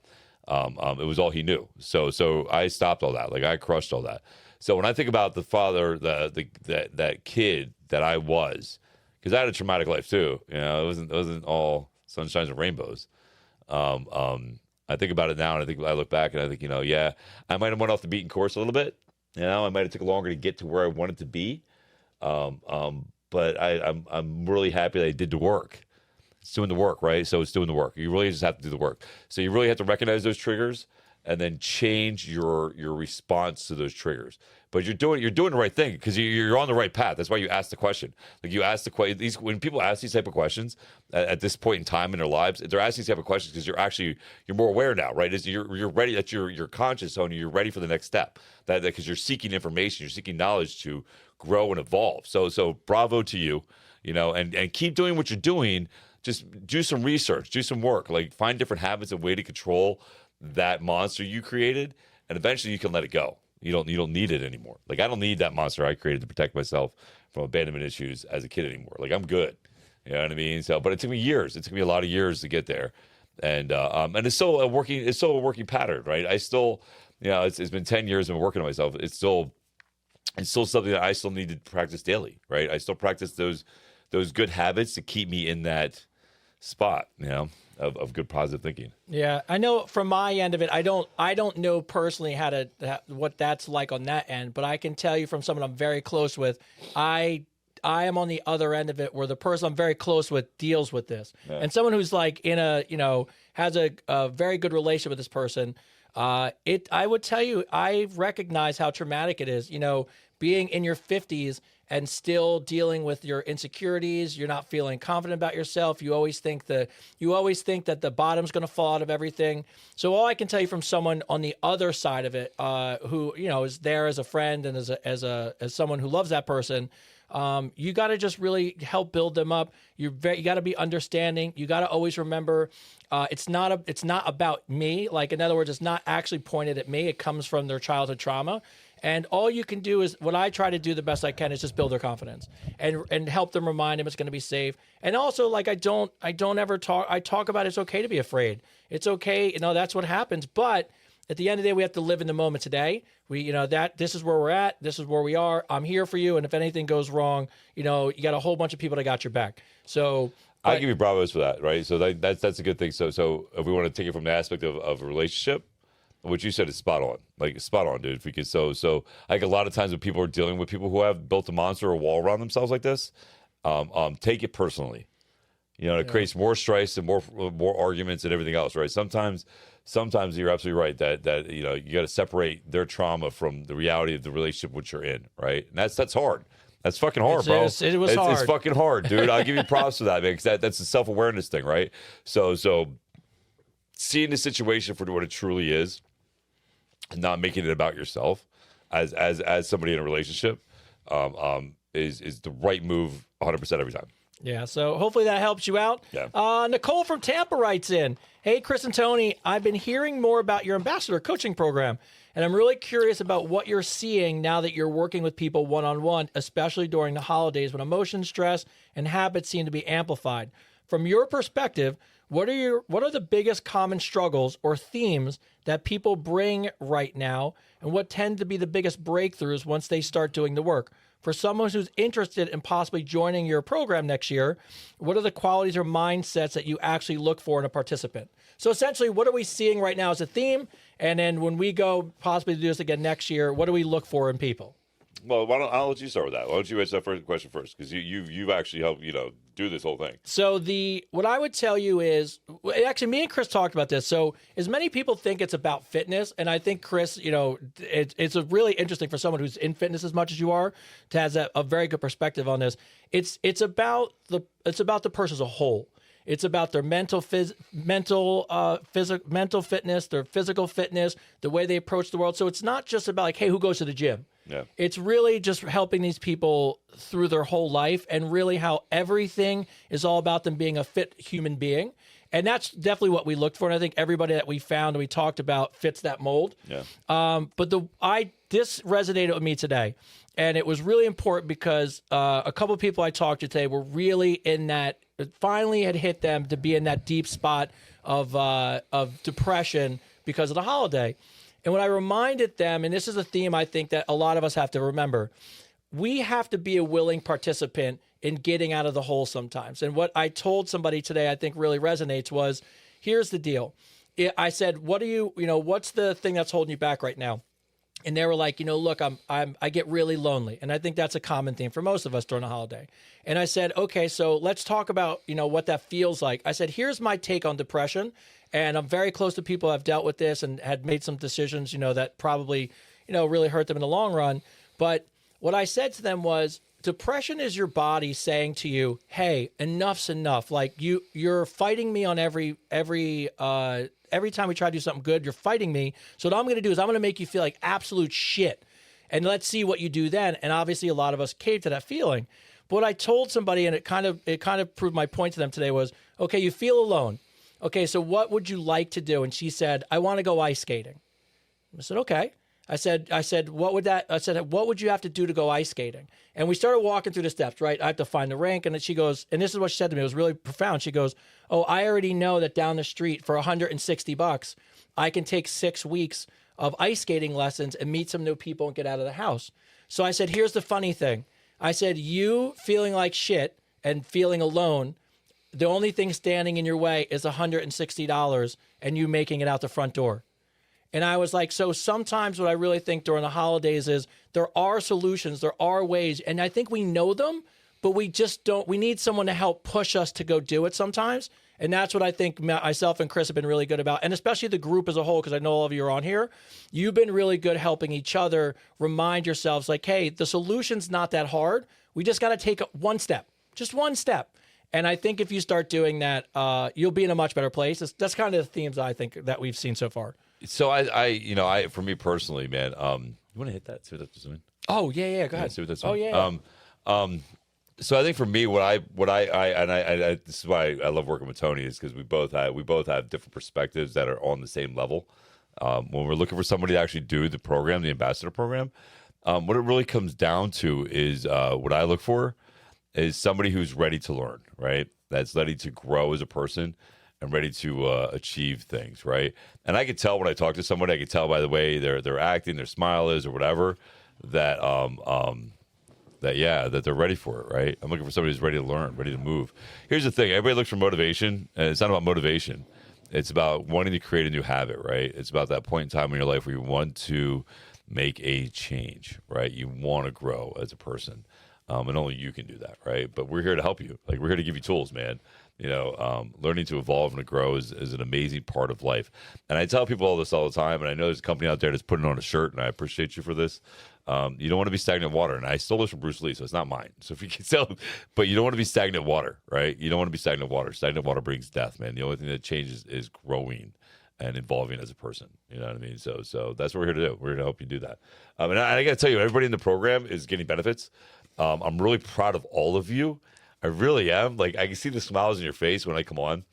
It was all he knew. So I stopped all that. Like, I crushed all that. So when I think about the father, that kid that I was, because I had a traumatic life too. It wasn't all sunshines and rainbows. I think about it now, and I look back and I think, yeah, I might have went off the beaten course a little bit. I might have took longer to get to where I wanted to be. But I'm really happy that I did the work. It's doing the work, right? So it's doing the work. You really just have to do the work. So you really have to recognize those triggers and then change your response to those triggers. But you're doing the right thing because you're on the right path. That's why you ask the question. Like, you ask the question. When people ask these type of questions at this point in time in their lives, they're asking these type of questions because you're more aware now, right? You're ready. That you're conscious, Tony. You're ready for the next step. That because you're seeking information, you're seeking knowledge to grow and evolve. So bravo to you. And keep doing what you're doing. Just do some research, do some work. Like, find different habits and way to control that monster you created, and eventually you can let it go. You don't need it anymore. Like, I don't need that monster I created to protect myself from abandonment issues as a kid anymore. Like, I'm good. You know what I mean? So, but it took me years. It took me a lot of years to get there, and it's still a working pattern, right? I still, it's been 10 years I've been working on myself. It's still something that I still need to practice daily, right? I still practice those good habits to keep me in that spot, of good positive thinking. Yeah, I know from my end of it, I don't know personally what that's like on that end, but I can tell you from someone I'm very close with, I am on the other end of it where the person I'm very close with deals with this. Yeah. And someone who's like in has a very good relationship with this person, I would tell you, I recognize how traumatic it is, being in your 50s and still dealing with your insecurities. You're not feeling confident about yourself. You always think that the bottom's going to fall out of everything. So all I can tell you from someone on the other side of it, who is there as a friend and as someone who loves that person, you got to just really help build them up. You got to be understanding. You got to always remember, it's not about me. Like, in other words, it's not actually pointed at me. It comes from their childhood trauma. And all you can do is, what I try to do the best I can is just build their confidence and help them, remind them it's going to be safe. And also, like, I don't ever talk. I talk about it's okay to be afraid. It's okay. That's what happens. But at the end of the day, we have to live in the moment today. This is where we're at. This is where we are. I'm here for you. And if anything goes wrong, you got a whole bunch of people that got your back. So I give you bravos for that, right? So that's a good thing. So if we want to take it from the aspect of a relationship, what you said is spot on. Like, spot on, dude. Because so like, a lot of times when people are dealing with people who have built a monster or a wall around themselves like this, take it personally. You know, it creates more stress and more arguments and everything else, right? Sometimes you're absolutely right that you know, you got to separate their trauma from the reality of the relationship which you're in, right? And that's hard. That's fucking hard, bro. It was hard. It's fucking hard, dude. I'll give you props for that, man, because that's a self-awareness thing, right? So seeing the situation for what it truly is and not making it about yourself as somebody in a relationship is the right move 100% every time. Yeah, so hopefully that helps you out. Yeah. Nicole from Tampa writes in, "Hey, Chris and Tony, I've been hearing more about your ambassador coaching program, and I'm really curious about what you're seeing now that you're working with people one-on-one, especially during the holidays when emotion, stress, and habits seem to be amplified. From your perspective, what are the biggest common struggles or themes that people bring right now, and what tend to be the biggest breakthroughs once they start doing the work? For someone who's interested in possibly joining your program next year, what are the qualities or mindsets that you actually look for in a participant?" So essentially, what are we seeing right now as a theme? And then when we go possibly to do this again next year, what do we look for in people? Well, I'll let you start with that. Why don't you answer that first question first? Because you've actually helped, you know, do this whole thing. So what I would tell you is, actually, me and Chris talked about this. So as many people think it's about fitness, and I think Chris, you know, it's a really interesting for someone who's in fitness as much as you are to has a very good perspective on this. It's about the person as a whole. It's about their mental fitness, their physical fitness, the way they approach the world. So it's not just about like, hey, who goes to the gym? Yeah. It's really just helping these people through their whole life, and really how everything is all about them being a fit human being. And that's definitely what we looked for. And I think everybody that we found and we talked about fits that mold. Yeah. But this resonated with me today. And it was really important because a couple of people I talked to today were really in that, it finally had hit them to be in that deep spot of depression because of the holiday. And what I reminded them, and this is a theme I think that a lot of us have to remember, we have to be a willing participant in getting out of the hole sometimes. And what I told somebody today I think really resonates was, here's the deal. I said, what's the thing that's holding you back right now? And they were like, look, I get really lonely. And I think that's a common theme for most of us during a holiday. And I said, okay, so let's talk about, what that feels like. I said, here's my take on depression. And I'm very close to people who have dealt with this and had made some decisions, that probably, really hurt them in the long run. But what I said to them was, depression is your body saying to you, hey, enough's enough. Like you're fighting me on every time we try to do something good, you're fighting me. So what I'm going to do is I'm going to make you feel like absolute shit. And let's see what you do then. And obviously a lot of us cave to that feeling. But what I told somebody, and it kind of proved my point to them today, was, okay, you feel alone. Okay, so what would you like to do? And she said, I want to go ice skating. I said, okay. I said, what would you have to do to go ice skating? And we started walking through the steps, right? I have to find the rink. And then she goes, and this is what she said to me. It was really profound. She goes, oh, I already know that down the street for $160, I can take 6 weeks of ice skating lessons and meet some new people and get out of the house. So I said, here's the funny thing. I said, you feeling like shit and feeling alone, the only thing standing in your way is $160 and you making it out the front door. And I was like, so sometimes what I really think during the holidays is there are solutions, there are ways, and I think we know them, but we just don't, we need someone to help push us to go do it sometimes. And that's what I think myself and Chris have been really good about, and especially the group as a whole, because I know all of you are on here. You've been really good helping each other remind yourselves like, hey, the solution's not that hard. We just got to take one step, just one step. And I think if you start doing that, you'll be in a much better place. That's kind of the themes I think that we've seen so far. So I for me personally, man, you want to hit that? See what that's doing? Oh yeah, go ahead. See what that's doing? Oh yeah. So I think for me, what I this is why I love working with Tony, is because we both have different perspectives that are on the same level. When we're looking for somebody to actually do the program, the ambassador program, what it really comes down to is what I look for is somebody who's ready to learn, right? That's ready to grow as a person and ready to achieve things, right? And I could tell when I talk to somebody, I could tell by the way they're acting, their smile is, or whatever, that that they're ready for it, right? I'm looking for somebody who's ready to learn, ready to move. Here's the thing: everybody looks for motivation, and it's not about motivation. It's about wanting to create a new habit, right? It's about that point in time in your life where you want to make a change, right? You want to grow as a person. And only you can do that, right? But we're here to help you. Like, we're here to give you tools, man. Learning to evolve and to grow is an amazing part of life. And I tell people all this all the time, and I know there's a company out there that's putting on a shirt, and I appreciate you for this. You don't want to be stagnant water. And I stole this from Bruce Lee, so it's not mine. So if you can tell, but you don't want to be stagnant water, right? You don't want to be stagnant water. Stagnant water brings death, man. The only thing that changes is growing and evolving as a person. You know what I mean? So that's what we're here to do. We're here to help you do that. And I got to tell you, everybody in the program is getting benefits. I'm really proud of all of you. I really am. Like, I can see the smiles in your face when I come on,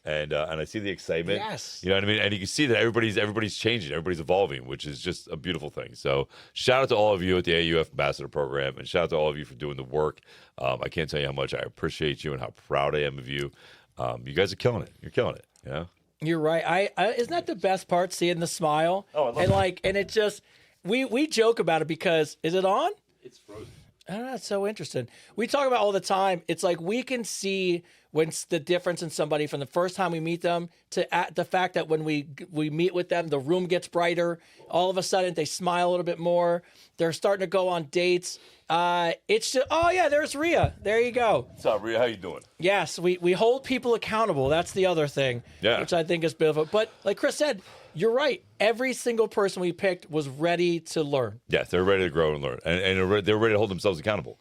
and I see the excitement. Yes. You know what I mean? And you can see that everybody's changing, everybody's evolving, which is just a beautiful thing. So shout out to all of you at the AUF Ambassador Program, and shout out to all of you for doing the work. I can't tell you how much I appreciate you and how proud I am of you. You guys are killing it. You're killing it. You know? You're right. I isn't that the best part? Seeing the smile. Oh, I love and that. and it just we joke about it because is it on? It's frozen. I don't know. It's so interesting. We talk about all the time. It's like we can see when the difference in somebody from the first time we meet them to the fact that when we meet with them, the room gets brighter. All of a sudden, they smile a little bit more. They're starting to go on dates. It's just, oh yeah, there's Rhea. There you go. What's up, Rhea? How you doing? Yes, we hold people accountable. That's the other thing, which I think is beautiful. But like Chris said, you're right. Every single person we picked was ready to learn. Yes, they're ready to grow and learn, and they're ready to hold themselves accountable.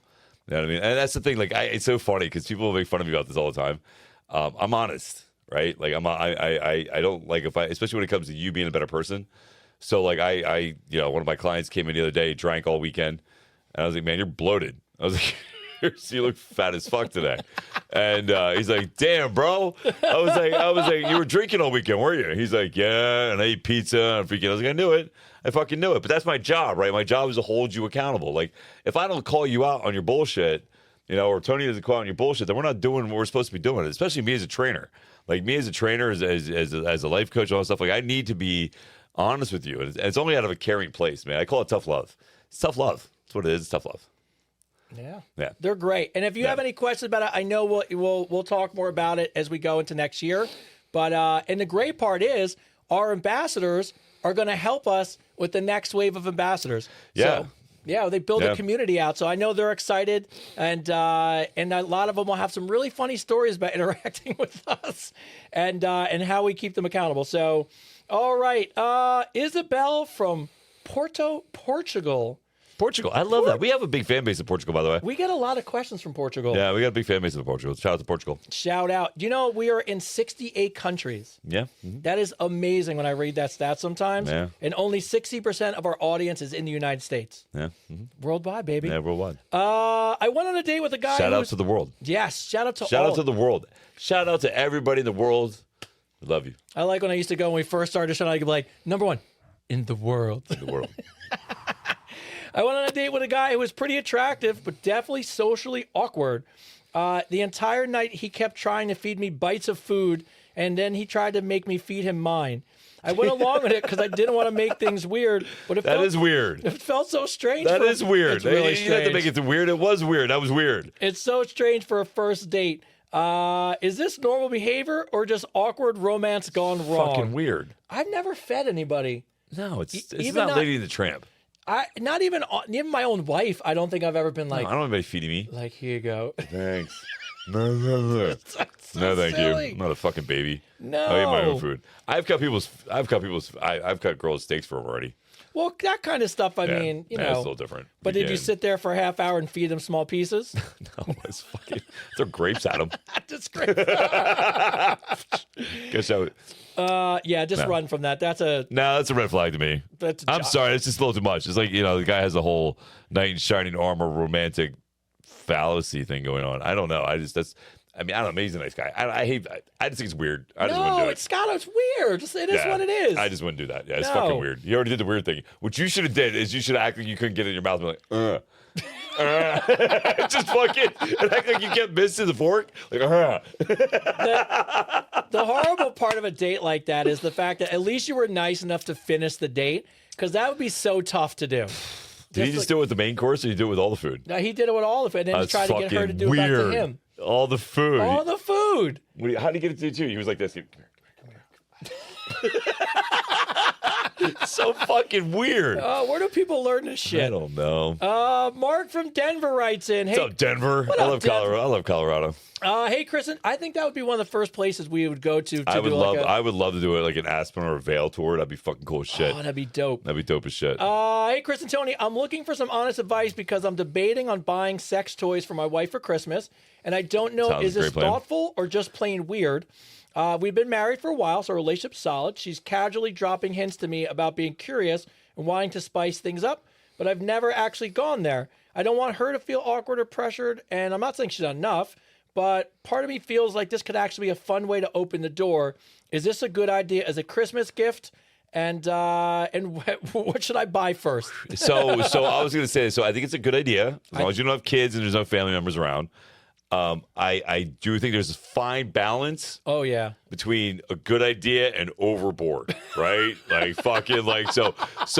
You know what I mean? And that's the thing. Like, it's so funny because people make fun of me about this all the time. I'm honest, right? Like, I don't like especially when it comes to you being a better person. So like one of my clients came in the other day, drank all weekend, and I was like, man, you're bloated. I was like, you look fat as fuck today. And he's like, damn, bro. I was like, you were drinking all weekend, were you? He's like, yeah, and I ate pizza and freaking. I was like, I knew it. I fucking knew it. But that's my job, right? My job is to hold you accountable. Like, if I don't call you out on your bullshit, or Tony doesn't call out on your bullshit, then we're not doing what we're supposed to be doing. Especially me as a trainer. Like, me as a trainer, as a life coach, all that stuff. Like, I need to be honest with you. And it's only out of a caring place, man. I call it tough love. It's tough love. That's what it is. It's tough love. Yeah, they're great. And if you have any questions about it, I know we'll talk more about it as we go into next year. But and the great part is our ambassadors are going to help us with the next wave of ambassadors. Yeah. So, yeah, they build a community out. So I know they're excited, and a lot of them will have some really funny stories about interacting with us and how we keep them accountable. So, all right, Isabel from Portugal. Portugal. I love that. We have a big fan base in Portugal, by the way. We get a lot of questions from Portugal. Yeah, we got a big fan base in Portugal. Shout out to Portugal. Shout out. You know, we are in 68 countries. Yeah. Mm-hmm. That is amazing when I read that stat sometimes. Yeah. And only 60% of our audience is in the United States. Yeah. Mm-hmm. Worldwide, baby. Yeah, worldwide. I went on a date with a guy Shout out to the world. Yes, shout out to Shout all. out to the world. Shout out to everybody in the world. I love you. I like when I used to go when we first started the show, I'd be like, number one, in the world. In the world. I went on a date with a guy who was pretty attractive, but definitely socially awkward. The entire night, he kept trying to feed me bites of food, and then he tried to make me feed him mine. I went along with it because I didn't want to make things weird. But That is weird. It felt so strange. That is weird. It's really You strange. have to make it weird. It was weird. That was weird. It's so strange for a first date. Is this normal behavior or just awkward romance gone wrong? Fucking weird. I've never fed anybody. No, it's even not Lady and the Tramp. Not even my own wife. I don't think I've ever been like, No, I don't want anybody feeding me. like, here you go. Thanks. No. No, thank silly. you. I'm not a fucking baby. No. I eat my own food. I've cut girls' steaks for them already. Well, that kind of stuff. I mean, it's a little different. But did you sit there for a half hour and feed them small pieces? No, it's fucking. Throw grapes at them. That's great. Guess I would. Just run from that. That's a red flag to me. I'm sorry, it's just a little too much. It's like, the guy has a whole knight in shining armor romantic fallacy thing going on. I don't know. I don't know. He's a nice guy. I just think it's weird. I just wouldn't do it. It's weird. It is what it is. I just wouldn't do that. Yeah, it's No. fucking weird. You already did the weird thing. What you should have did is you should act like you couldn't get it in your mouth and be like, just fucking and act like you kept missing the fork. Like, The horrible part of a date like that is the fact that at least you were nice enough to finish the date, because that would be so tough to do. Did you just do it with the main course, or you do it with all the food? No, he did it with all of it, and then he That's tried to get her to fucking do it back to weird. him. All the food. All the food. How did he get it to you? He was like this. Come here. So fucking weird. Where do people learn this I shit? don't know. Mark from Denver writes in. Hey, What's up, Denver? I love Denver? Colorado. I love Colorado. Hey, Kristen, I think that would be one of the first places we would go to. I would do love. like I would love to do it like an Aspen or a Vail tour. That'd be fucking cool as shit. Oh, that'd be dope. That'd be dope as shit. Hey, Chris and Tony, I'm looking for some honest advice because I'm debating on buying sex toys for my wife for Christmas, and I don't know, Sounds is this great plan. thoughtful or just plain weird? We've been married for a while, so our relationship's solid. She's casually dropping hints to me about being curious and wanting to spice things up, but I've never actually gone there. I don't want her to feel awkward or pressured, and I'm not saying she's done enough, but part of me feels like this could actually be a fun way to open the door. Is this a good idea as a Christmas gift? And what should I buy first? So I was gonna say. So I think it's a good idea as long as you don't have kids and there's no family members around. I do think there's a fine balance Oh yeah. between a good idea and overboard, right? Like fucking like so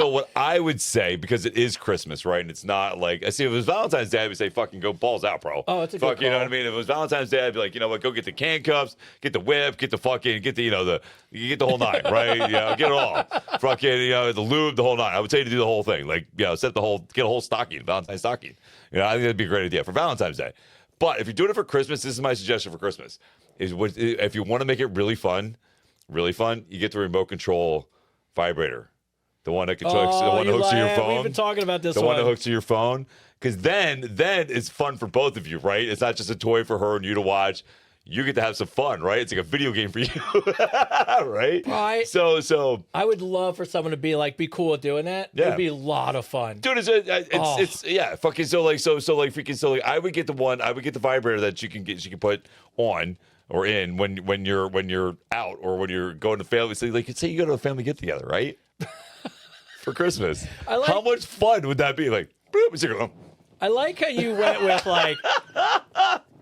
what I would say, because it is Christmas, right? And it's not like I see if it was Valentine's Day, I would say fucking go balls out, bro. Oh, it's a good fuck, you know call. what I mean? If it was Valentine's Day, I'd be like, you know what, go get the handcuffs, get the whip, get the fucking get the you get the whole nine, right? You know, get it all. Fucking, the lube, the whole nine. I would tell you to do the whole thing. Like, get a whole stocking, Valentine's stocking. I think that'd be a great idea for Valentine's Day. But if you're doing it for Christmas, this is my suggestion for Christmas. If you want to make it really fun, you get the remote control vibrator. The one that controls, the one that hooks to your phone. We've been talking about this the one. one that hooks to your phone. Because then it's fun for both of you, right? It's not just a toy for her and you to watch. You get to have some fun, right? It's like a video game for you, right? Right. So I would love for someone to be cool at doing that. Yeah. It'd be a lot of fun. dude, it's yeah, fucking so like I would get the vibrator that she can put on or in when you're out or when you're going to family. So like, say you go to a family get together, right? For Christmas, how much fun would that be? Like, boop, it's like, I like how you went with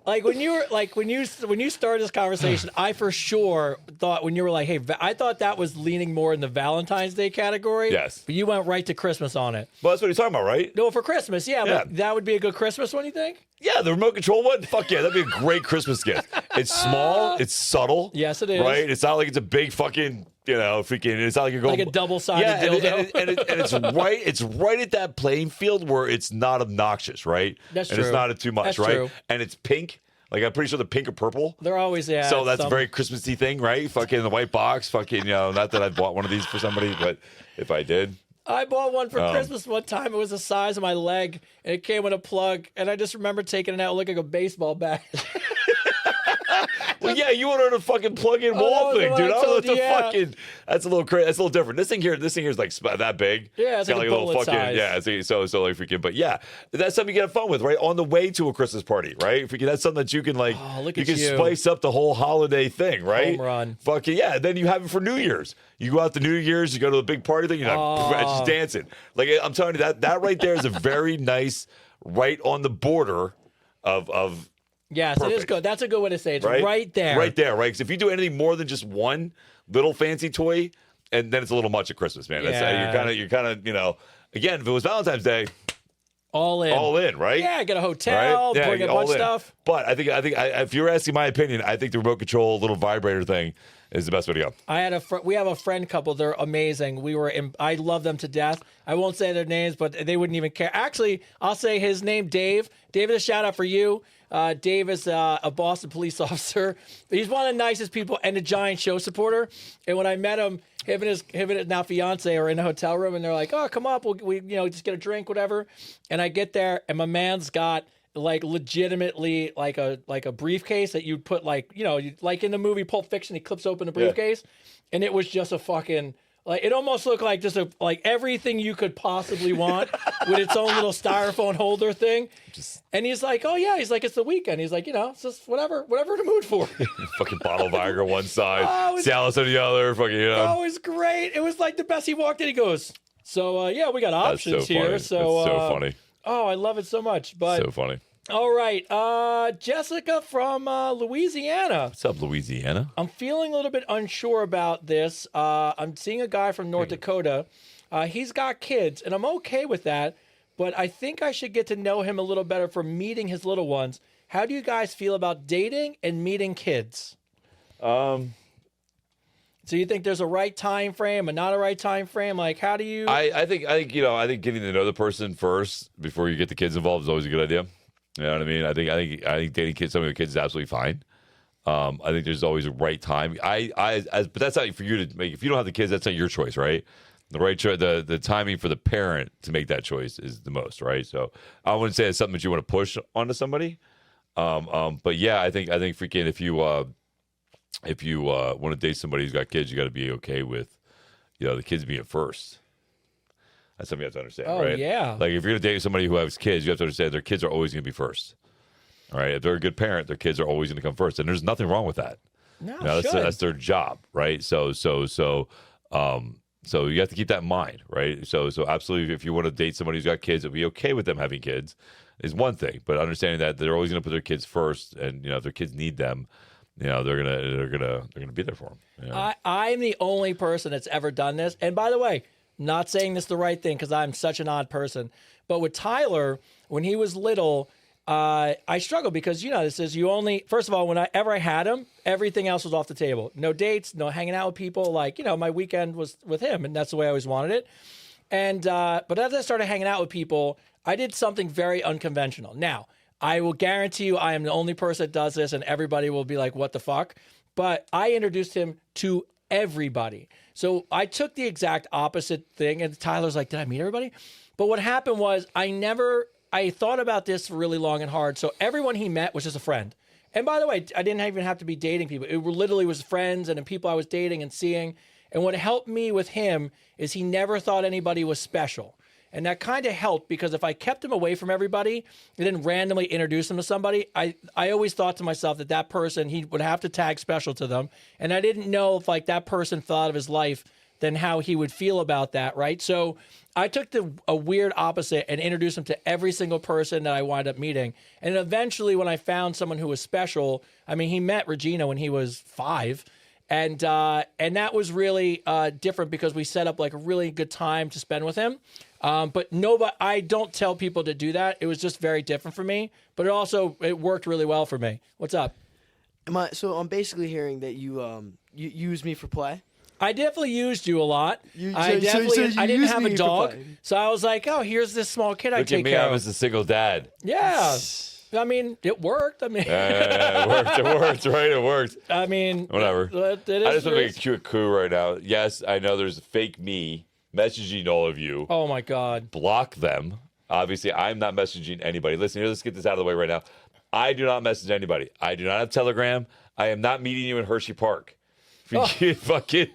when you started this conversation, I for sure thought when you were like, hey, I thought that was leaning more in the Valentine's Day category. Yes. But you went right to Christmas on it. well, that's what he's talking about, right? No, for Christmas, yeah. Yeah. But that would be a good Christmas one, you think? Yeah, the remote control one. Fuck yeah, that'd be a great Christmas gift. It's small, it's subtle. Yes, it is. Right? It's not like it's a big fucking, it's not like you're going Like a double-sided dildo. and it's right at that playing field where it's not obnoxious, right? That's and true. it's not too much, That's right? true. And it's pink. Like I'm pretty sure they're pink or purple. They're always, yeah. So that's a very Christmassy thing, right? Fucking the white box, fucking, not that I bought one of these for somebody, but if I did. I bought one for Christmas one time. It was the size of my leg, and it came with a plug. And I just remember taking it out looking like a baseball bat. Well, yeah, you ordered a fucking plug-in wall that was thing, the dude. one I I don't know what told the you, yeah. fucking. That's a little crazy. That's a little different. This thing here is like that big. Yeah, it's got like a little bullet size. Yeah, so like freaking. But yeah, that's something you can have fun with, right? On the way to a Christmas party, right? Freaking, that's something that you can like. Look you at can you. spice up the whole holiday thing, right? Home run. Fucking yeah. Then you have it for New Year's. You go out to New Year's. You go to the big party thing. You're like just dancing. Like I'm telling you that right there is a very nice, right on the border of. Yes, it is Perfect. good. That's a good way to say it. It's right there. Right there, right? Because if you do anything more than just one little fancy toy, and then it's a little much at Christmas, man. That's, Yeah. you're kind of, again, if it was Valentine's Day, All in. all in, right? Yeah, get a hotel, Right? Yeah, bring a all bunch of in. stuff. But I think if you're asking my opinion, I think the remote control little vibrator thing is the best way to go. We have a friend couple. They're amazing. I love them to death. I won't say their names, but they wouldn't even care. Actually, I'll say his name, Dave. David, a shout out for you. Dave is a Boston police officer. He's one of the nicest people and a giant show supporter. And when I met him, him and his now fiance are in a hotel room, and they're like, "Oh, come up, we just get a drink, whatever." And I get there, and my man's got like legitimately like a briefcase that you'd put like in the movie Pulp Fiction, he clips open the briefcase, and it was just a fucking. Like it almost looked like just everything you could possibly want with its own little styrofoam holder thing. And he's like, "Oh yeah," he's like, "It's the weekend." He's like, "It's just whatever in the mood for." Fucking bottle of Viagra one side, Oh, it's- Cialis on the other, fucking, Oh, it was great. It was like the best. He walked in, he goes, "So yeah, we got That's so options here." funny. So That's so funny. Oh, I love it so much. But So funny. all right, Jessica from Louisiana. What's up, Louisiana? I'm feeling a little bit unsure about this. I'm seeing a guy from North Dakota. He's got kids, and I'm okay with that, but I think I should get to know him a little better for meeting his little ones. How do you guys feel about dating and meeting kids? So you think there's a right time frame and not a right time frame? Like, how do you? I think getting to know the person first before you get the kids involved is always a good idea. You know what I mean? I think dating some of the kids is absolutely fine. I think there's always a right time. But that's not for you to make. If you don't have the kids, that's not your choice, right? The right choice, the timing for the parent to make that choice is the most, right? So I wouldn't say it's something that you want to push onto somebody. But yeah, I think freaking if you want to date somebody who's got kids, you got to be okay with, the kids being first. That's something you have to understand, right? Yeah. Like if you're going to date somebody who has kids, you have to understand their kids are always going to be first. All right. If they're a good parent, their kids are always going to come first, and there's nothing wrong with that. No, that's their job, right? So you have to keep that in mind, right? So absolutely, if you want to date somebody who's got kids, it'll be okay with them having kids, is one thing. But understanding that they're always going to put their kids first, and if their kids need them, they're gonna be there for them. You know? I'm the only person that's ever done this. And by the way, not saying this the right thing because I'm such an odd person, but with Tyler, when he was little, I struggled because this is first of all, whenever I had him, everything else was off the table. No dates, no hanging out with people. Like my weekend was with him, and that's the way I always wanted it. And but as I started hanging out with people, I did something very unconventional. Now, I will guarantee you I am the only person that does this, and everybody will be like, what the fuck? But I introduced him to everybody. So I took the exact opposite thing, and Tyler's like, did I meet everybody? But what happened was I thought about this really long and hard. So everyone he met was just a friend. And by the way, I didn't even have to be dating people. It literally was friends and the people I was dating and seeing. And what helped me with him is he never thought anybody was special. And that kind of helped because if I kept him away from everybody and then randomly introduced him to somebody, I always thought to myself that person, he would have to tag special to them. And I didn't know if that person thought of his life, then how he would feel about that, right? So I took a weird opposite and introduced him to every single person that I wound up meeting. And eventually when I found someone who was special, he met Regina when he was 5. And that was really different because we set up a really good time to spend with him. But I don't tell people to do that. It was just very different for me, but it worked really well for me. What's up? So I'm basically hearing that you use me for play. I definitely used you a lot. I didn't have a dog, so I was like, oh, here's this small kid I take care of. Look at me, I was a single dad. Yeah. It worked. It worked, right? It worked. Whatever. I just want to make a cute coup right now. Yes, I know there's a fake me messaging all of you. Oh, my God. Block them. Obviously, I'm not messaging anybody. Listen here, let's get this out of the way right now. I do not message anybody. I do not have Telegram. I am not meeting you in Hershey Park. Fucking,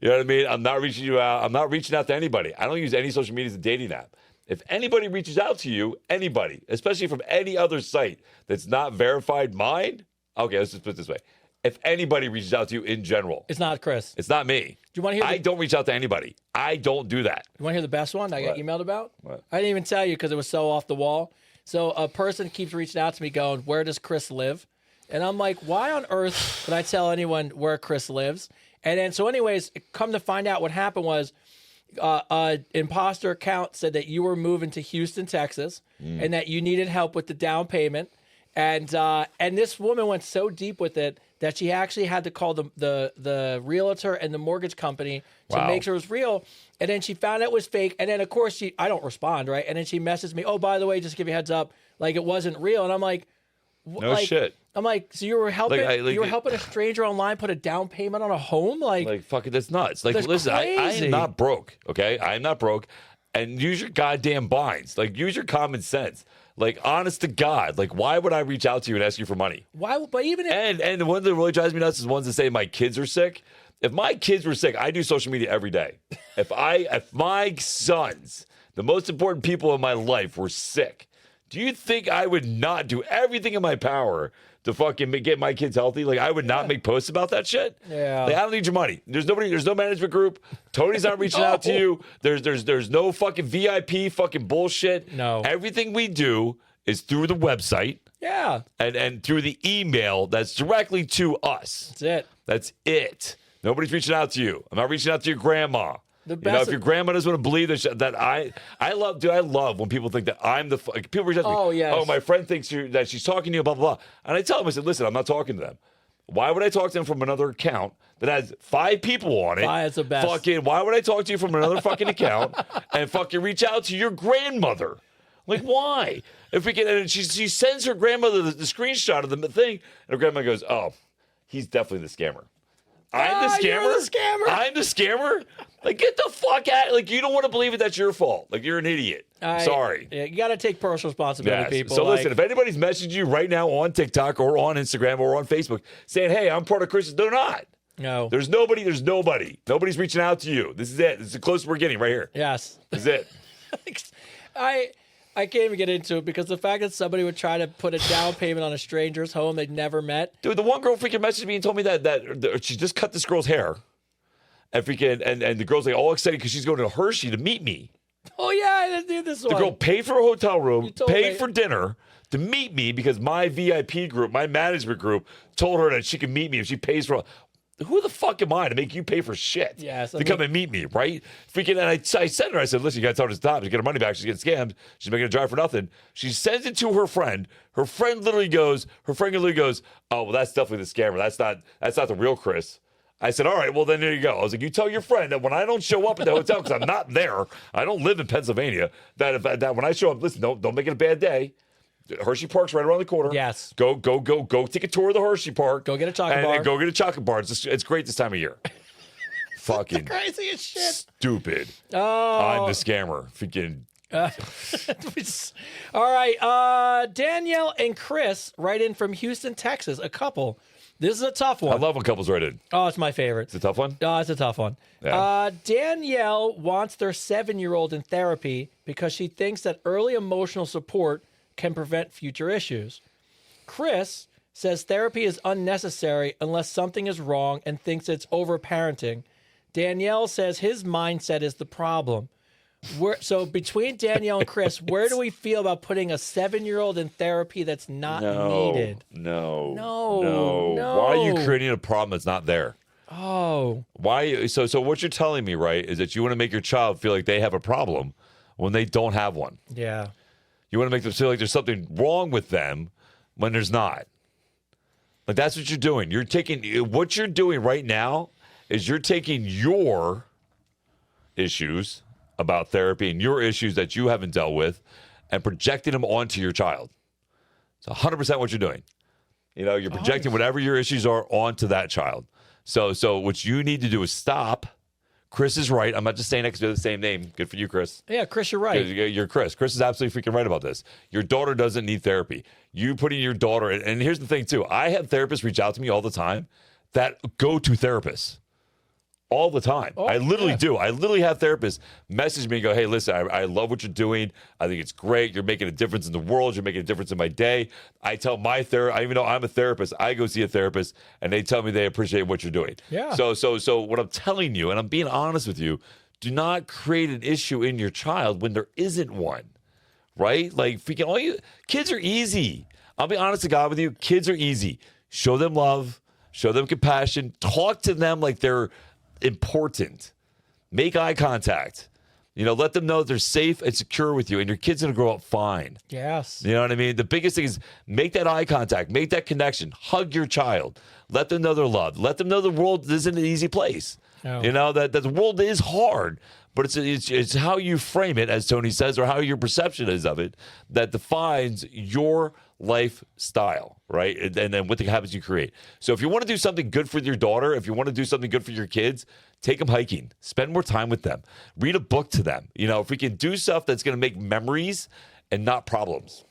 you know what I mean? I'm not reaching you out. I'm not reaching out to anybody. I don't use any social media as a dating app. If anybody reaches out to you, anybody, especially from any other site that's not verified mine, okay, let's just put it this way. If anybody reaches out to you in general, it's not Chris. It's not me. Do you want to hear? I don't reach out to anybody. I don't do that. You want to hear the best one I got emailed about? What? I didn't even tell you because it was so off the wall. So a person keeps reaching out to me going, where does Chris live? And I'm like, why on earth would I tell anyone where Chris lives? And then, so anyways, come to find out what happened was an imposter account said that you were moving to Houston, Texas, and that you needed help with the down payment. And this woman went so deep with it that she actually had to call the realtor and the mortgage company to make sure it was real. And then she found out it was fake. And then, of course, I don't respond, right? And then she messaged me, oh, by the way, just to give you a heads up, it wasn't real. And I'm like, no shit. I'm like, so you were helping you were helping a stranger online put a down payment on a home? Like fuck it, that's nuts. Listen, I am not broke, okay? I am not broke. And use your goddamn binds. Use your common sense. Honest to God, why would I reach out to you and ask you for money? Why? But even if... And the one that really drives me nuts is ones that say my kids are sick. If my kids were sick, I do social media every day. If my sons, the most important people in my life, were sick, do you think I would not do everything in my power to fucking get my kids healthy? I would not make posts about that shit. Yeah. I don't need your money. There's no management group. Tony's not reaching out to you. There's no fucking VIP fucking bullshit. No. Everything we do is through the website. Yeah. And through the email that's directly to us. That's it. That's it. Nobody's reaching out to you. I'm not reaching out to your grandma. If your grandma doesn't want to believe that I love when people think that I'm the people reach out to me. Oh, yes. Oh, my friend thinks that she's talking to you, blah blah blah. And I tell them, I said, listen, I'm not talking to them. Why would I talk to him from another account that has 5 people on it? That's the best. Fucking, why would I talk to you from another fucking account and fucking reach out to your grandmother? Like, why? If we can, and she sends her grandmother the screenshot of the thing, and her grandma goes, "Oh, he's definitely the scammer." I'm the scammer. You're the scammer. I'm the scammer. Like, get the fuck out! Like, you don't want to believe it. That's your fault. Like, you're an idiot. Sorry. Yeah, you got to take personal responsibility, Yes. people. So like, listen, if anybody's messaging you right now on TikTok or on Instagram or on Facebook saying, "Hey, I'm part of Christians," they're not. no. There's nobody. Nobody's reaching out to you. This is it. This is the closest we're getting right here. Yes. This is it. I can't even get into it because the fact that somebody would try to put a down payment on a stranger's home they'd never met. Dude, the one girl freaking messaged me and told me that she just cut this girl's hair. And freaking and the girl's like all excited because she's going to Hershey to meet me. Oh yeah, I did this one. The girl paid for a hotel room, told paid me. for dinner to meet me because my VIP group, my management group, told her that she can meet me if she pays for. Who the fuck am I to make you pay for shit? Yes, to come and meet me, right? Freaking, and I said to her, I said, "Listen, you got to tell her to stop. She's getting her money back. She's getting scammed. She's making a drive for nothing." She sends it to her friend. Her friend literally goes, "Oh, well, that's definitely the scammer. That's not the real Chris." I said, "All right, well, then there you go." I was like, "You tell your friend that when I don't show up at the hotel because I'm not there, I don't live in Pennsylvania, that when I show up, listen, don't make it a bad day. Hershey Park's right around the corner. Yes. Go take a tour of the Hershey Park. Go get a chocolate and bar. go get a chocolate bar. It's great this time of year." Fucking Crazy as shit. stupid. Oh. I'm the scammer. Freaking. All right. Danielle and Chris write in from Houston, Texas. A couple. This is a tough one. I love when couples write in. Oh, it's my favorite. It's a tough one. Oh, it's a tough one. Yeah. Danielle wants their 7-year-old in therapy because she thinks that early emotional support can prevent future issues. Chris says therapy is unnecessary unless something is wrong and thinks it's overparenting. Danielle says his mindset is the problem. So between Danielle and Chris, where do we feel about putting a 7-year-old in therapy that's not needed? No. No. Why are you creating a problem that's not there? Oh. Why? So what you're telling me, right, is that you want to make your child feel like they have a problem when they don't have one. Yeah. You want to make them feel like there's something wrong with them when there's not. Like, that's what you're doing. What you're doing right now is you're taking your issues about therapy and your issues that you haven't dealt with and projecting them onto your child. It's 100% what you're doing. You're projecting whatever your issues are onto that child. So what you need to do is stop. Chris is right. I'm not just saying next to the same name. Good for you, Chris. Yeah, Chris, you're right. You're Chris. Chris is absolutely freaking right about this. Your daughter doesn't need therapy. You putting your daughter, and here's the thing too. I have therapists reach out to me all the time that go to therapists. All the time. I literally do. I literally have therapists message me and go, "Hey, listen, I love what you're doing. I think it's great. You're making a difference in the world. You're making a difference in my day." I tell my therapist, even though I'm a therapist, I go see a therapist and they tell me they appreciate what you're doing. Yeah. So what I'm telling you, and I'm being honest with you, do not create an issue in your child when there isn't one. Right? Like, freaking kids are easy. I'll be honest to God with you. Kids are easy. Show them love, show them compassion, talk to them like they're important. Make eye contact. Let them know that they're safe and secure with you, and your kid's going to grow up fine. Yes. You know what I mean? The biggest thing is make that eye contact, make that connection, hug your child, let them know they're loved, let them know the world isn't an easy place. No. That the world is hard, but it's how you frame it, as Tony says, or how your perception is of it that defines your lifestyle, right? And then what the habits you create. So if you want to do something good for your daughter, if you want to do something good for your kids, take them hiking, spend more time with them, read a book to them. If we can do stuff that's going to make memories and not problems.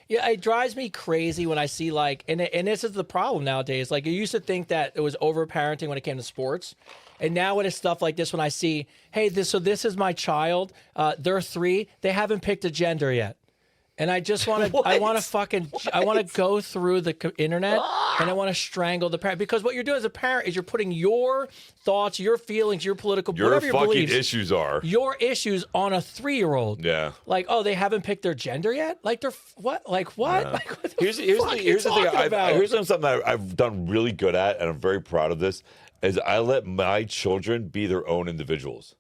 Yeah, it drives me crazy when I see and this is the problem nowadays. Like, you used to think that it was overparenting when it came to sports. And now when it's stuff like this, when I see, hey, this is my child. They're 3. They haven't picked a gender yet. And I just want to, I want to go through the internet and I want to strangle the parent. Because what you're doing as a parent is you're putting your thoughts, your feelings, your political, whatever your fucking beliefs, issues are. your issues on a 3-year-old. Yeah. Like, oh, they haven't picked their gender yet? Like, they're, what? Like, what? Yeah. Like, what the Here's fuck the thing. about? Here's something I've done really good at, and I'm very proud of this, is I let my children be their own individuals.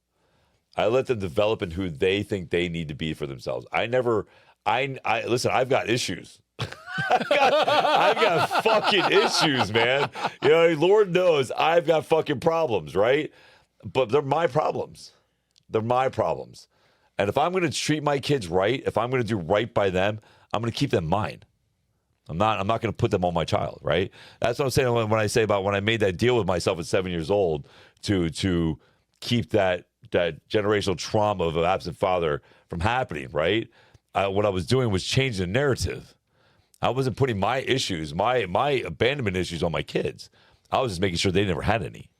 I let them develop in who they think they need to be for themselves. Listen, I've got issues. I've got fucking issues, man. You know, Lord knows I've got fucking problems, right? But they're my problems. They're my problems. And if I'm going to treat my kids right, if I'm going to do right by them, I'm going to keep them mine. I'm not going to put them on my child, right? That's what I'm saying when I say about when I made that deal with myself at 7 years old to keep that generational trauma of an absent father from happening, right? What I was doing was changing the narrative. I wasn't putting my issues, my abandonment issues on my kids. I was just making sure they never had any,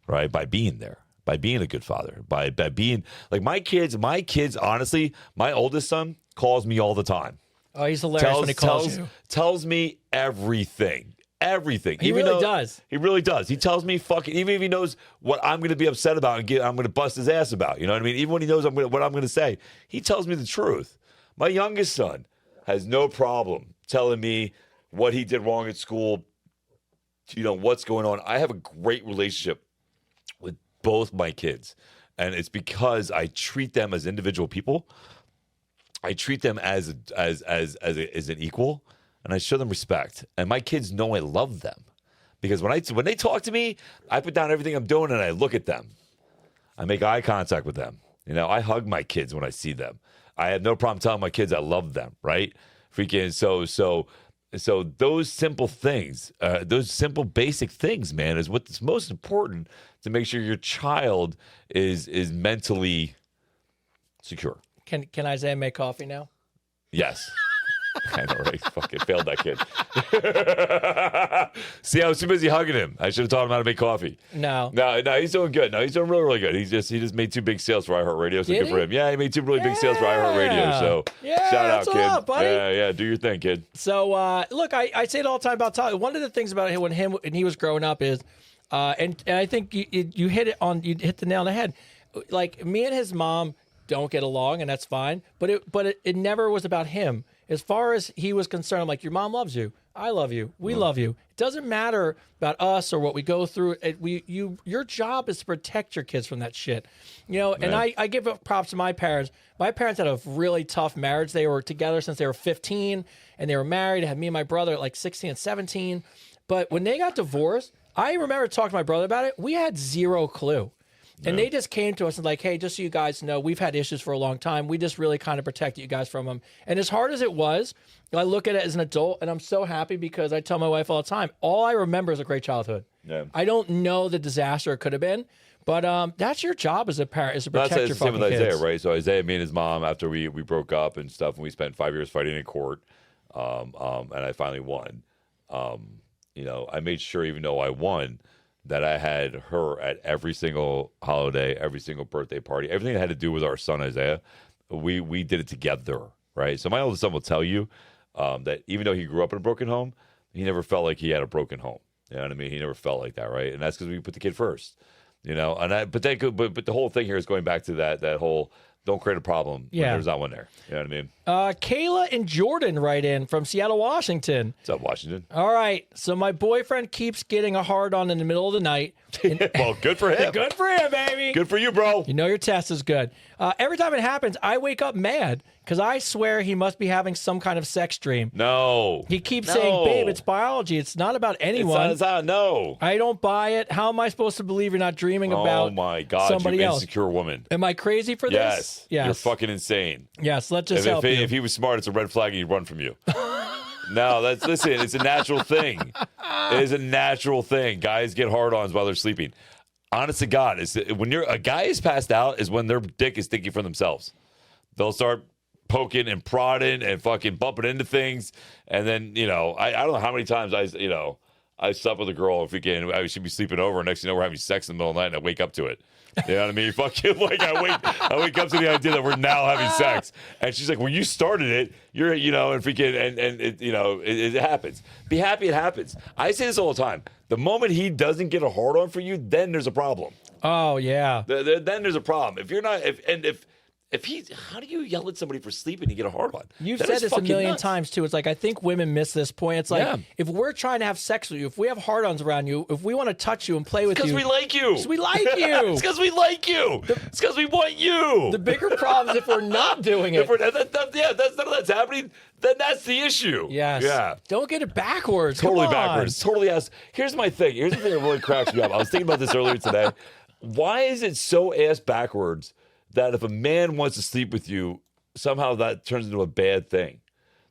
right? By being there, by being a good father, by being like my kids, honestly, my oldest son calls me all the time. Oh, he's hilarious when he calls you. Tells me everything. Everything. He really does. He really does. He tells me fucking, even if he knows what I'm going to be upset about and I'm going to bust his ass about. You know what I mean? Even when he knows what I'm going to say, he tells me the truth. My youngest son has no problem telling me what he did wrong at school, you know, what's going on. I have a great relationship with both my kids. And it's because I treat them as individual people. I treat them as an equal, and I show them respect. And my kids know I love them because when they talk to me, I put down everything I'm doing and I look at them. I make eye contact with them. You know, I hug my kids when I see them. I have no problem telling my kids I love them. Right? Freaking so those simple things, those simple basic things, man, is what's most important to make sure your child is mentally secure. Can Isaiah make coffee now? Yes. I know, right? Fucking failed that kid. See, I was too busy hugging him. I should have taught him how to make coffee. No, he's doing good. No, he's doing really, really good. He just made 2 big sales for iHeartRadio, so good for him. Yeah, he made 2 really big sales for iHeartRadio. So shout out, kid. Up, buddy. Yeah, do your thing, kid. So look, I say it all the time about Tyler. One of the things about him when he was growing up is, and I think you hit the nail on the head. Like me and his mom don't get along, and that's fine. But it never was about him. As far as he was concerned, I'm like, your mom loves you. I love you. We love you. It doesn't matter about us or what we go through. Your job is to protect your kids from that shit. You know, and I give props to my parents. My parents had a really tough marriage. They were together since they were 15, and they were married. They had me and my brother at like 16 and 17. But when they got divorced, I remember talking to my brother about it. We had zero clue. And they just came to us and like, hey, just so you guys know, we've had issues for a long time. We just really kind of protected you guys from them. And as hard as it was, I look at it as an adult, and I'm so happy because I tell my wife all the time, all I remember is a great childhood. Yeah. I don't know the disaster it could have been, but that's your job as a parent, is to protect your fucking kids. Isaiah, right? So Isaiah, me and his mom, after we broke up and stuff, and we spent 5 years fighting in court, and I finally won. You know, I made sure, even though I won, that I had her at every single holiday, every single birthday party, everything that had to do with our son Isaiah. We did it together, right? So my oldest son will tell you that even though he grew up in a broken home, he never felt like he had a broken home. You know what I mean? He never felt like that, right? And that's because we put the kid first. You know, but the whole thing here is going back to that whole don't create a problem when there's not one there. You know what I mean? Kayla and Jordan write in from Seattle, Washington. What's up, Washington? All right. So my boyfriend keeps getting a hard on in the middle of the night. Well, good for him. Good for him, baby. Good for you, bro. You know your test is good. Every time it happens, I wake up mad because I swear he must be having some kind of sex dream. No. He keeps saying, babe, it's biology. It's not about anyone. No. I don't buy it. How am I supposed to believe you're not dreaming about oh my God, somebody you else? Insecure woman. Am I crazy for this? Yes. You're fucking insane. Yes, let's just help you. If he was smart, it's a red flag and he'd run from you. No, listen, it's a natural thing. It is a natural thing. Guys get hard-ons while they're sleeping. Honest to God, when a guy is passed out is when their dick is thinking for themselves. They'll start poking and prodding and fucking bumping into things. And then, you know, I don't know how many times I slept with a girl if I should be sleeping over, and next thing you know, we're having sex in the middle of the night and I wake up to it. You know what I mean? Fucking like I wake up to the idea that we're now having sex, and she's like, "Well, you started it. You're, you know, and freaking and it, you know, it happens. Be happy it happens." I say this all the time. The moment he doesn't get a hard on for you, then there's a problem. Oh yeah. Then there's a problem. If you're not, if how do you yell at somebody for sleeping and get a hard on? You've That said is this a fucking million nuts. times too. It's like I think women miss this point. It's like Yeah. if we're trying to have sex with you, if we have hard-ons around you, if we want to touch you and play with Because you, we like you. we like you. It's because we like you. It's because we want you. The bigger problem is if we're not doing it. If we're, none of that's happening, then that's the issue. Yes. Yeah. Don't get it backwards. Totally Come on. backwards. Totally ass. Here's my thing. Here's the thing that really cracks me up. I was thinking about this earlier today. Why is it so ass backwards that if a man wants to sleep with you, somehow that turns into a bad thing?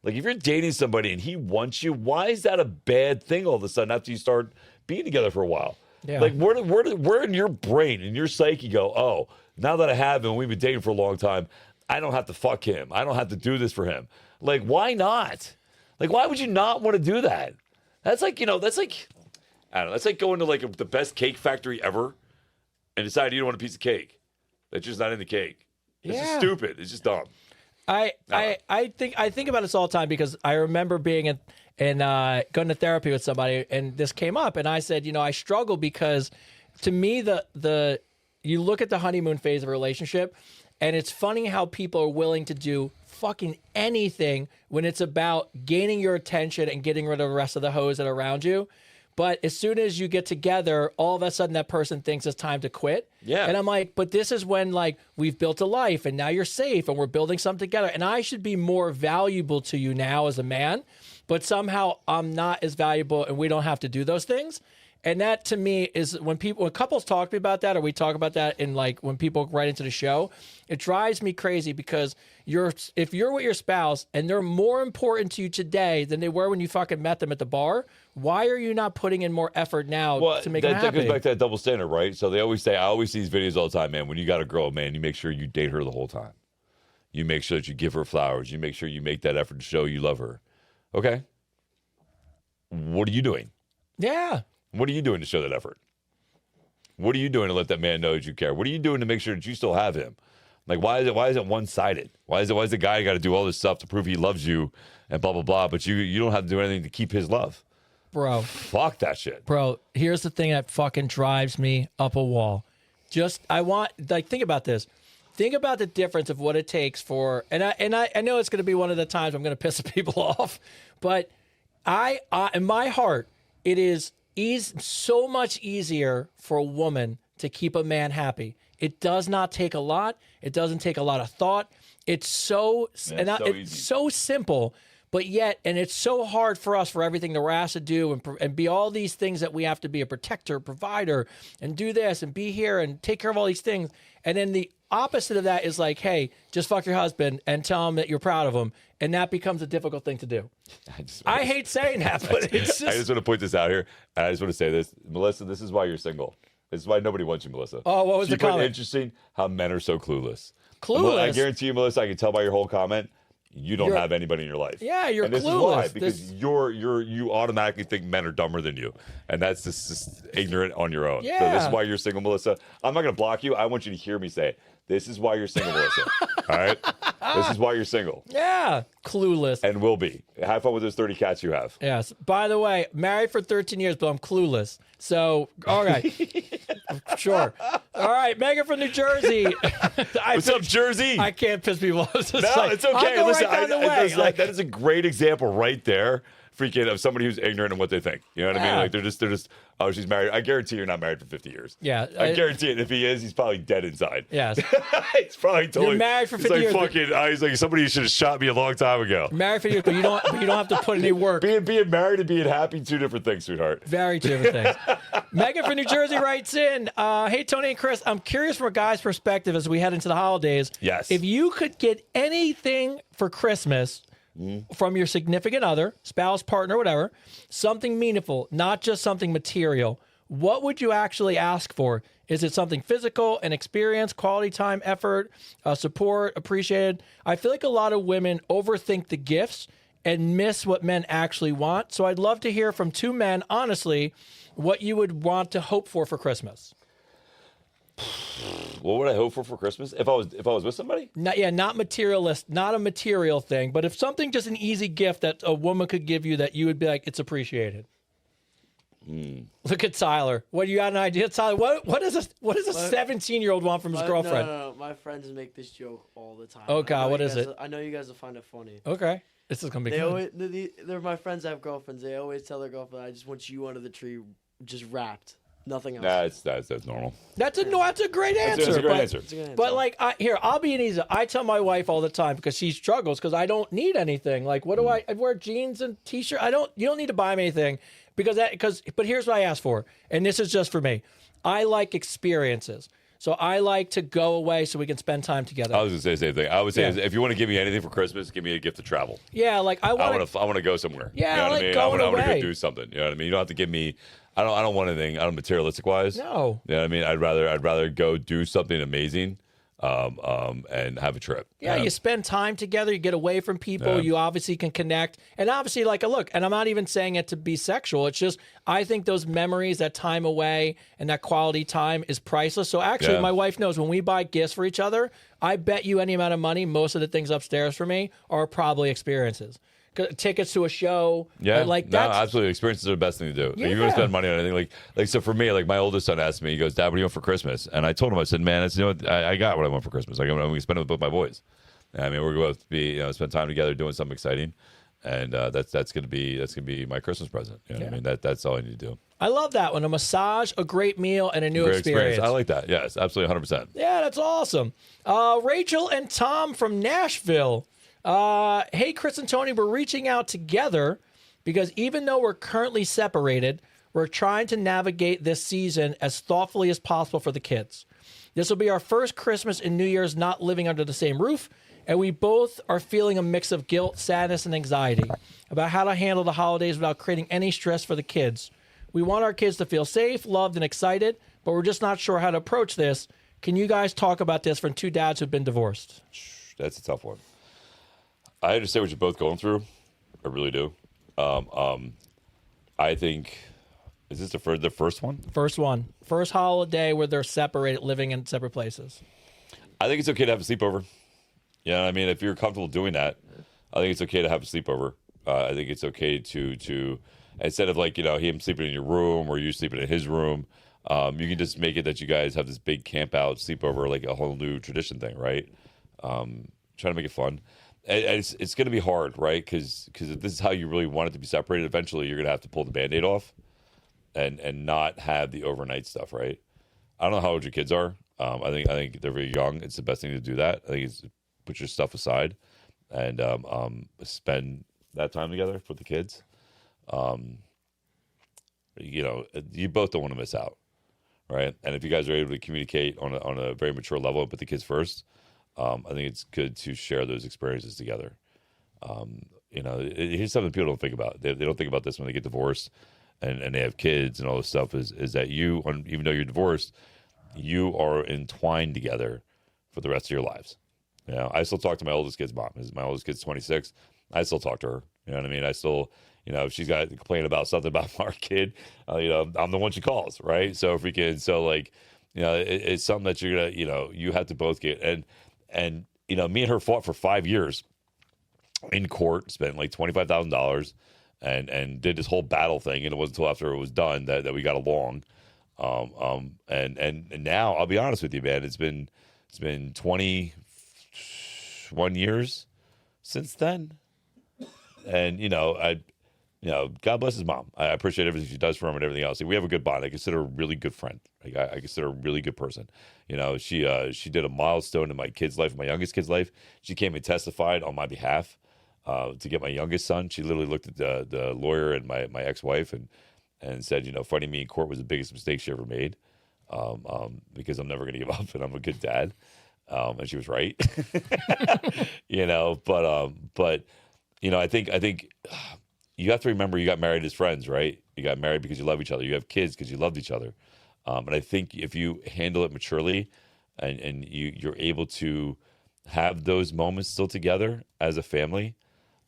Like if you're dating somebody and he wants you, why is that a bad thing all of a sudden after you start being together for a while? Yeah. Like where in your brain, in your psyche go, oh, now that I have him, we've been dating for a long time, I don't have to fuck him. I don't have to do this for him. Like, why not? Like, why would you not want to do that? That's like, that's like, I don't know. That's like going to like the best cake factory ever and decide you don't want a piece of cake. That's just not in the cake. It's just Yeah. stupid. It's just dumb. I think about this all the time because I remember being going to therapy with somebody and this came up and I said, I struggle because to me the you look at the honeymoon phase of a relationship and it's funny how people are willing to do fucking anything when it's about gaining your attention and getting rid of the rest of the hoes that are around you. But as soon as you get together, all of a sudden that person thinks it's time to quit. Yeah. And I'm like, but this is when like we've built a life and now you're safe and we're building something together. And I should be more valuable to you now as a man, but somehow I'm not as valuable and we don't have to do those things. And that to me is when couples talk to me about that, or we talk about that in like when people write into the show, it drives me crazy because if you're with your spouse and they're more important to you today than they were when you fucking met them at the bar, why are you not putting in more effort now to make them that happy? goes back to that double standard, right? So they always say, I always see these videos all the time, man. When you got a girl, man, you make sure you date her the whole time. You make sure that you give her flowers. You make sure you make that effort to show you love her. Okay. What are you doing? Yeah. What are you doing to show that effort? What are you doing to let that man know that you care? What are you doing to make sure that you still have him? Like, why is it one-sided? Why is the guy got to do all this stuff to prove he loves you and blah, blah, blah, but you don't have to do anything to keep his love? Bro, Fuck that shit. here's the thing that fucking drives me up a wall. Think about this. Think about the difference of what it takes for, and I know it's going to be one of the times I'm going to piss people off, but in my heart, it is so much easier for a woman to keep a man happy. It does not take a lot. It doesn't take a lot of thought. It's so it's so simple, but yet, and it's so hard for us for everything that we're asked to do and be all these things that we have to be a protector, provider, and do this and be here and take care of all these things. And then the opposite of that is like, hey, just fuck your husband and tell him that you're proud of him. And that becomes a difficult thing to do. I hate saying that, but it's just... I just want to point this out here, and I just want to say this. Melissa, this is why you're single. This is why nobody wants you, Melissa. Oh, what was the comment? Interesting how men are so clueless. Clueless? I guarantee you, Melissa, I can tell by your whole comment, you don't have anybody in your life. Yeah, you're and this clueless. is why, because you automatically think men are dumber than you, and that's just ignorant on your own. Yeah. So this is why you're single, Melissa. I'm not going to block you. I want you to hear me say it. This is why you're single, Melissa. All right? This is why you're single. Yeah, clueless. And will be. Have fun with those 30 cats you have. Yes. By the way, married for 13 years, but I'm clueless. So, all right. Sure. All right, Megan from New Jersey. What's up, Jersey? I can't piss people off. It's No, like, it's okay. I'll go Listen, right down the way. that is a great example right there, freaking of somebody who's ignorant of what they think. You know what I mean? Yeah. Like they're just, oh, she's married. I guarantee you're not married for 50 years. Yeah, I guarantee it. If he is, he's probably dead inside. Yes. It's probably totally. You're married for 50 he's years. like, fucking. He's like, somebody should have shot me a long time ago. Married for years, but you don't have to put any work. Being married and being happy, two different things, sweetheart. Very two different things. Megan from New Jersey writes in, hey, Tony and Chris, I'm curious from a guy's perspective as we head into the holidays. Yes. If you could get anything for Christmas from your significant other, spouse, partner, whatever, something meaningful, not just something material, what would you actually ask for? Is it something physical, an experience, quality time, effort, support, appreciated? I feel like a lot of women overthink the gifts and miss what men actually want. So I'd love to hear from two men, honestly, what you would want to hope for Christmas. What would I hope for Christmas if I was with somebody? Not materialist, not a material thing, but if something just an easy gift that a woman could give you that you would be like, it's appreciated. Look at Tyler. What, you got an idea, Tyler? What does a 17-year-old want from his girlfriend? No. My friends make this joke all the time. Oh God, what is it? I know you guys will find it funny. Okay, this is gonna be They good. always, they're my friends that have girlfriends. They always tell their girlfriend, "I just want you under the tree, just wrapped, nothing else." That's normal. That's a great answer. That's a great but, answer. It's a good answer. But like, I'll be an easy. I tell my wife all the time because she struggles because I don't need anything. Like, what do I wear? Jeans and t-shirt. You don't need to buy me anything but here's what I ask for, and this is just for me. I like experiences. So I like to go away so we can spend time together. I was going to say the same thing. I would say if you want to give me anything for Christmas, give me a gift to travel. Yeah, like I want to go somewhere. Yeah, you know I what like I mean? going I want to away. go do something. You know what I mean? You don't have to give me. I don't want anything. I don't materialistic wise. No. You know what I mean? I'd rather go do something amazing, and have a trip. Yeah, you spend time together, you get away from people, Yeah. you obviously can connect. And obviously, like, look, and I'm not even saying it to be sexual. It's just, I think those memories, that time away, and that quality time is priceless. So actually, Yeah. my wife knows when we buy gifts for each other, I bet you any amount of money, most of the things upstairs for me are probably experiences. Tickets to a show. Yeah, like no, that's absolutely. Experiences are the best thing to do. Like, you're Yeah. going to spend money on anything. Like so for me, like my oldest son asked me, he goes, "Dad, what do you want for Christmas?" And I told him, I said, "Man, it's, you know what, I got what I want for Christmas. Like I'm going to spend it with both my boys. I mean, we're going to be spend time together doing something exciting, and that's going to be my Christmas present. You know what I mean? That's all I need to do. I love that one. A massage, a great meal, and a new Great experience. I like that. Yes, absolutely, 100%. Yeah, that's awesome. Rachel and Tom from Nashville. Hey, Chris and Tony, we're reaching out together because even though we're currently separated, we're trying to navigate this season as thoughtfully as possible for the kids. This will be our first Christmas and New Year's not living under the same roof, and we both are feeling a mix of guilt, sadness, and anxiety about how to handle the holidays without creating any stress for the kids. We want our kids to feel safe, loved, and excited, but we're just not sure how to approach this. Can you guys talk about this from two dads who've been divorced? That's a tough one. I understand what you're both going through. I really do. I think, is this the first one? First one. First holiday where they're separated, living in separate places. I think it's okay to have a sleepover. You know what I mean? If you're comfortable doing that, I think it's okay to have a sleepover. I think it's okay to instead of like, him sleeping in your room or you sleeping in his room, you can just make it that you guys have this big camp out sleepover, like a whole new tradition thing, right? Trying to make it fun. And it's going to be hard, right? Because if this is how you really want it to be separated, eventually you're going to have to pull the Band-Aid off and not have the overnight stuff, right? I don't know how old your kids are. I think they're very young. It's the best thing to do that. I think it's put your stuff aside and spend that time together for the kids. You both don't want to miss out, right? And if you guys are able to communicate on a very mature level and put the kids first, I think it's good to share those experiences together. Here's something people don't think about. They don't think about this when they get divorced and they have kids and all this stuff is that you, even though you're divorced, you are entwined together for the rest of your lives. I still talk to my oldest kid's mom. My oldest kid's 26. I still talk to her. You know what I mean? I still, if she's got to complain about something about our kid, I'm the one she calls, right? So if we can, it's something that you're gonna, you have to both get and me and her fought for 5 years in court, spent like $25,000 and did this whole battle thing. And it wasn't until after it was done that we got along. And now I'll be honest with you, man, it's been 21 years since then. And, God bless his mom. I appreciate everything she does for him and everything else. We have a good bond. I consider her a really good friend. Like, I consider her a really good person. She did a milestone in my kid's life, my youngest kid's life. She came and testified on my behalf to get my youngest son. She literally looked at the lawyer and my ex-wife and said, fighting me in court was the biggest mistake she ever made because I'm never going to give up and I'm a good dad. And she was right. But I think you have to remember you got married as friends, right? You got married because you love each other. You have kids because you loved each other. And I think if you handle it maturely and you're able to have those moments still together as a family,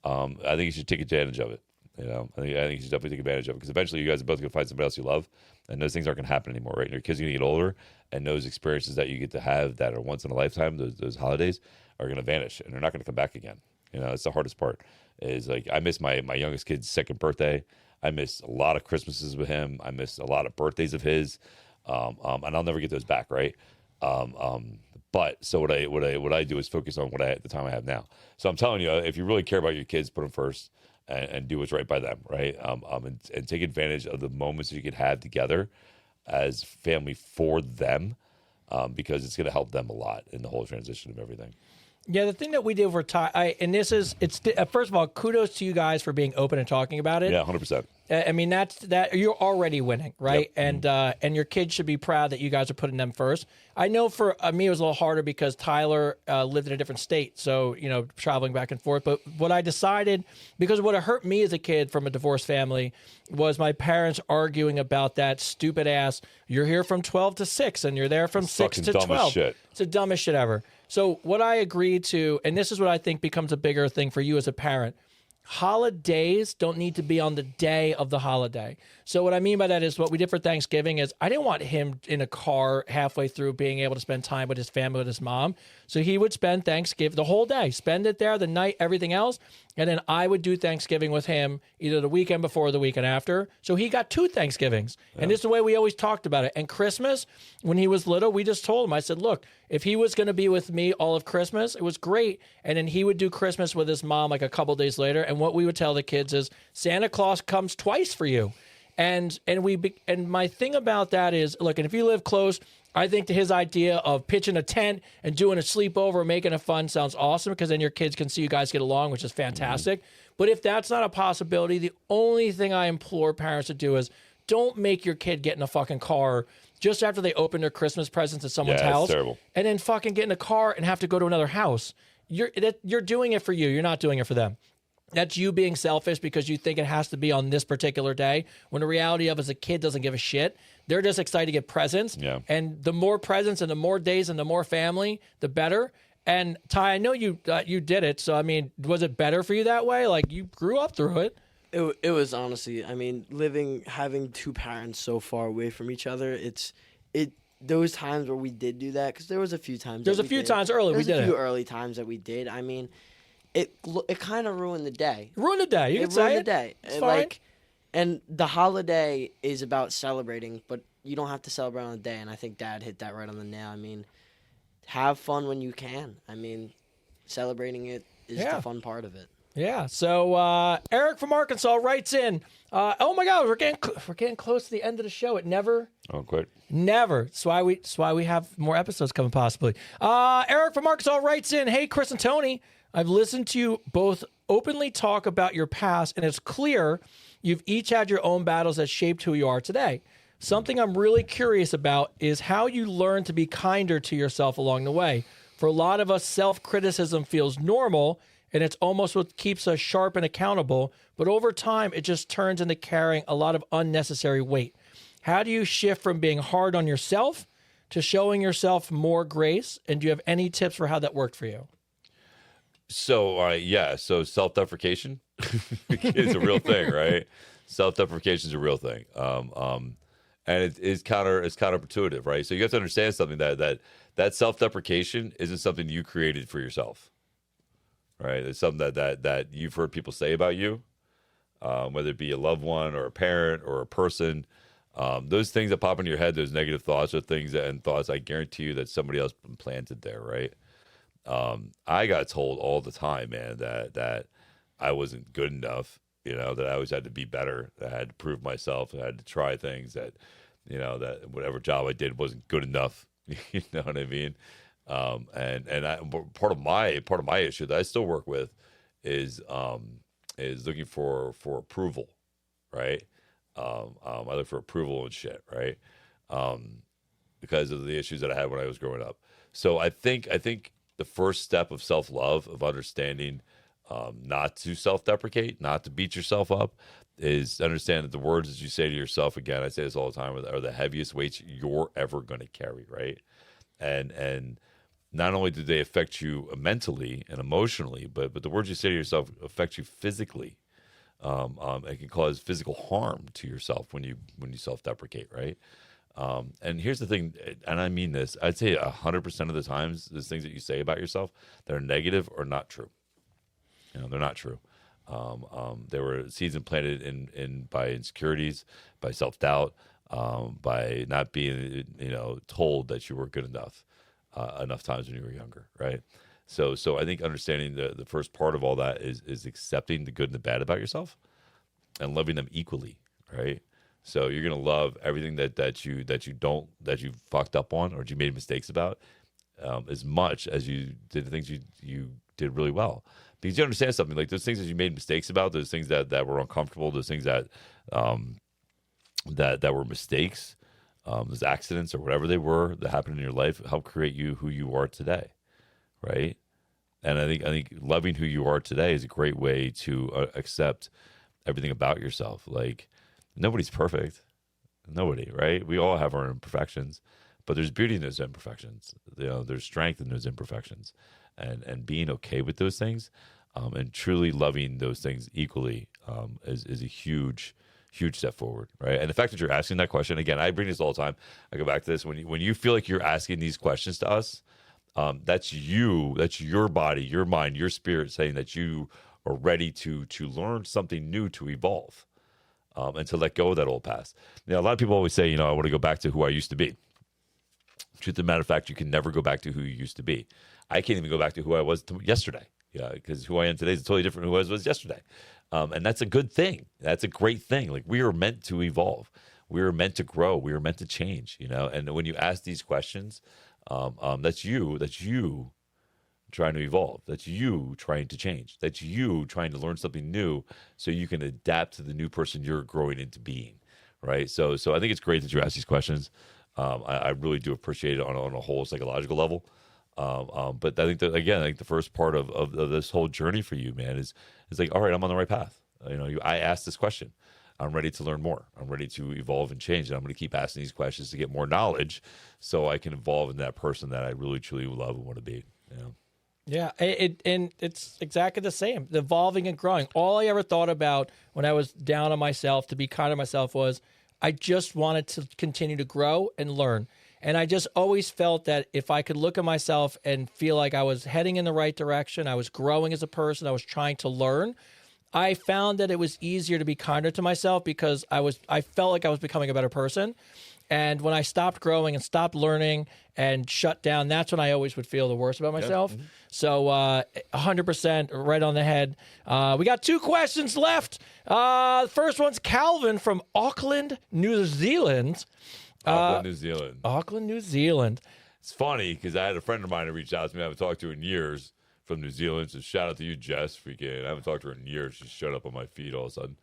I think you should take advantage of it. I think you should definitely take advantage of it because eventually you guys are both going to find somebody else you love and those things aren't going to happen anymore, right? And your kids are going to get older and those experiences that you get to have that are once in a lifetime, those holidays are going to vanish and they're not going to come back again. It's the hardest part is like I miss my youngest kid's second birthday. I miss a lot of Christmases with him. I miss a lot of birthdays of his, and I'll never get those back, right? But so what I do is focus on the time I have now. So I'm telling you, if you really care about your kids, put them first and do what's right by them, right? And take advantage of the moments that you could have together as family for them, because it's going to help them a lot in the whole transition of everything. Yeah, the thing that we did for first of all, kudos to you guys for being open and talking about it. Yeah, 100%. I mean, that you're already winning, right? Yep. And your kids should be proud that you guys are putting them first. I know for me it was a little harder because Tyler lived in a different state, so traveling back and forth. But what I decided, because what hurt me as a kid from a divorced family was my parents arguing about that stupid ass. You're here from 12 to 6, and you're there from 6 to 12. Dumbest shit. It's the dumbest shit ever. So what I agreed to, and this is what I think becomes a bigger thing for you as a parent. Holidays don't need to be on the day of the holiday. So what I mean by that is what we did for Thanksgiving is I didn't want him in a car halfway through being able to spend time with his family, with his mom. So he would spend Thanksgiving the whole day, spend it there, the night, everything else. And then I would do Thanksgiving with him either the weekend before or the weekend after. So he got 2 Thanksgivings. Yeah. And this is the way we always talked about it. And Christmas, when he was little, we just told him, I said, look, if he was going to be with me all of Christmas, it was great. And then he would do Christmas with his mom like a couple days later. And what we would tell the kids is Santa Claus comes twice for you. And my thing about that is, look, and if you live close, I think his idea of pitching a tent and doing a sleepover, making it fun sounds awesome, because then your kids can see you guys get along, which is fantastic. But if that's not a possibility, the only thing I implore parents to do is don't make your kid get in a fucking car just after they open their Christmas presents at someone's house, terrible. And then fucking get in a car and have to go to another house. You're doing it for you. You're not doing it for them. That's you being selfish because you think it has to be on this particular day, when the reality of it is a kid doesn't give a shit. They're just excited to get presents. Yeah. And the more presents and the more days and the more family, the better. And Ty, I know you did it. So, I mean, was it better for you that way? Like, you grew up through it. It was honestly, I mean, having 2 parents so far away from each other, those times where we did do that, because there was a few times. There's a few times early we did it. There's a few early times that we did. I mean, it kind of ruined the day. Ruined the day. You can say it. Ruined the day. It's fine. And the holiday is about celebrating, but you don't have to celebrate on the day. And I think Dad hit that right on the nail. I mean, have fun when you can. I mean, celebrating it is the fun part of it. Yeah. So Eric from Arkansas writes in. Oh my God, we're getting close to the end of the show. It never. Oh, quick. Never. That's why we have more episodes coming possibly. Eric from Arkansas writes in. Hey, Chris and Tony, I've listened to you both openly talk about your past, and it's clear you've each had your own battles that shaped who you are today. Something I'm really curious about is how you learn to be kinder to yourself along the way. For a lot of us, self-criticism feels normal, and it's almost what keeps us sharp and accountable. But over time, it just turns into carrying a lot of unnecessary weight. How do you shift from being hard on yourself to showing yourself more grace? And do you have any tips for how that worked for you? So, so self-deprecation is a real thing, right? Self-deprecation is a real thing. And it's counterintuitive, right? So you have to understand something that self-deprecation isn't something you created for yourself, right? It's something that you've heard people say about you, whether it be a loved one or a parent or a person. Those things that pop into your head, those negative thoughts are things and thoughts I guarantee you that somebody else planted there, right? I got told all the time, man, that I wasn't good enough, that I always had to be better, that I had to prove myself, I had to try things, that whatever job I did wasn't good enough. You know what I mean? Part of my issue that I still work with is looking for approval, right? I look for approval and shit, right? Because of the issues that I had when I was growing up. So I think the first step of self-love, of understanding not to self-deprecate, not to beat yourself up, is understand that the words that you say to yourself, again, I say this all the time, are the heaviest weights you're ever going to carry, right? And not only do they affect you mentally and emotionally, but the words you say to yourself affect you physically. It can cause physical harm to yourself when you self-deprecate, right? And here's the thing, and I mean this, I'd say 100% of the times, there's things that you say about yourself that are negative or not true. They're not true. There were seeds implanted in by insecurities, by self-doubt, by not being, told that you were good enough times when you were younger, right? So I think understanding the first part of all that is accepting the good and the bad about yourself and loving them equally, right? So you're gonna love everything that you fucked up on or that you made mistakes about, as much as you did the things you did really well. Because you understand something, like those things that you made mistakes about, those things that were uncomfortable, those things that that were mistakes, those accidents or whatever they were that happened in your life, help create you who you are today, right? And I think loving who you are today is a great way to accept everything about yourself. Like, nobody's perfect, nobody, right? We all have our imperfections, but there's beauty in those imperfections. There's strength in those imperfections, and being okay with those things, and truly loving those things equally, is a huge step forward, right? And the fact that you're asking that question again, I bring this all the time. I go back to this when you feel like you're asking these questions to us, that's you, that's your body, your mind, your spirit saying that you are ready to learn something new, to evolve, and to let go of that old past. A lot of people always say, I want to go back to who I used to be. Truth of the matter of fact, you can never go back to who you used to be. I can't even go back to who I was yesterday. Yeah, because who I am today is totally different from who I was yesterday. And that's a good thing. That's a great thing. Like, we are meant to evolve. We are meant to grow. We are meant to change, And when you ask these questions, that's you trying to evolve. That's you trying to change. That's you trying to learn something new so you can adapt to the new person you're growing into being, right? So I think it's great that you ask these questions. I really do appreciate it on a whole psychological level. But I think the first part of this whole journey for you, man, is like, all right, I'm on the right path. I asked this question. I'm ready to learn more. I'm ready to evolve and change. And I'm going to keep asking these questions to get more knowledge so I can evolve into that person that I really, truly love and want to be. Yeah, and it's exactly the same, evolving and growing. All I ever thought about when I was down on myself, to be kind to myself, was I just wanted to continue to grow and learn. And I just always felt that if I could look at myself and feel like I was heading in the right direction, I was growing as a person, I was trying to learn, I found that it was easier to be kinder to myself because I felt like I was becoming a better person. And when I stopped growing and stopped learning and shut down, that's when I always would feel the worst about myself. Mm-hmm. So 100% right on the head. We got 2 questions left. The first one's Calvin from Auckland, New Zealand. Auckland, New Zealand. It's funny because I had a friend of mine who reached out to me I haven't talked to in years from New Zealand. So shout out to you, Jess. Freaking, I haven't talked to her in years. She showed up on my feed all of a sudden.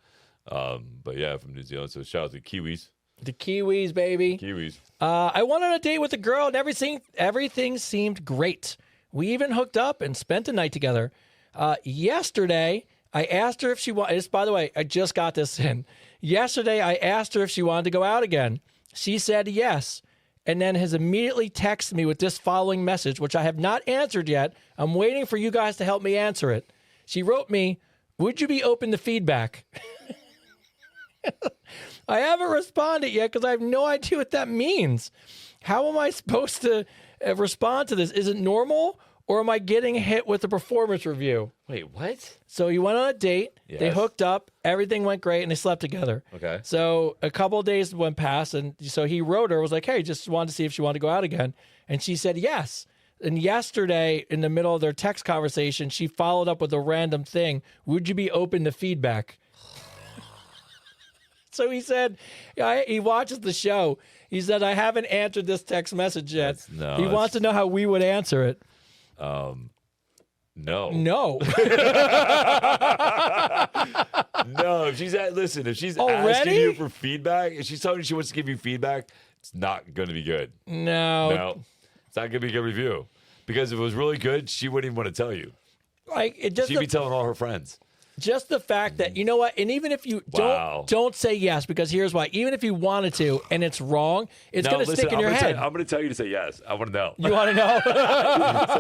But yeah, from New Zealand. So shout out to Kiwis. The Kiwis, baby. Kiwis. I went on a date with a girl and everything seemed great. We even hooked up and spent the night together. Yesterday, I asked her if she wanted. By the way, I just got this in. Yesterday, I asked her if she wanted to go out again. She said yes, and then has immediately texted me with this following message, which I have not answered yet. I'm waiting for you guys to help me answer it. She wrote me, "Would you be open to feedback?" I haven't responded yet because I have no idea what that means. How am I supposed to respond to this? Is it normal, or am I getting hit with a performance review? Wait, what? So you went on a date, Yes. They hooked up, everything went great, and they slept together. Okay. So a couple of days went past, and so he wrote her, was like, hey, just wanted to see if she wanted to go out again. And she said yes. And yesterday, in the middle of their text conversation, she followed up with a random thing. Would you be open to feedback? So he said, he watches the show. He said, I haven't answered this text message yet. He wants to know how we would answer it. No. No. No. If she's asking you for feedback, if she's telling you she wants to give you feedback, it's not going to be good. No. It's not going to be a good review. Because if it was really good, she wouldn't even want to tell you. She'd be telling all her friends. Just the fact that, you know what, and even if you don't say yes, because here's why. Even if you wanted to and it's wrong, it's going to stick in your head. I'm going to tell you to say yes. I want to know. You want to know?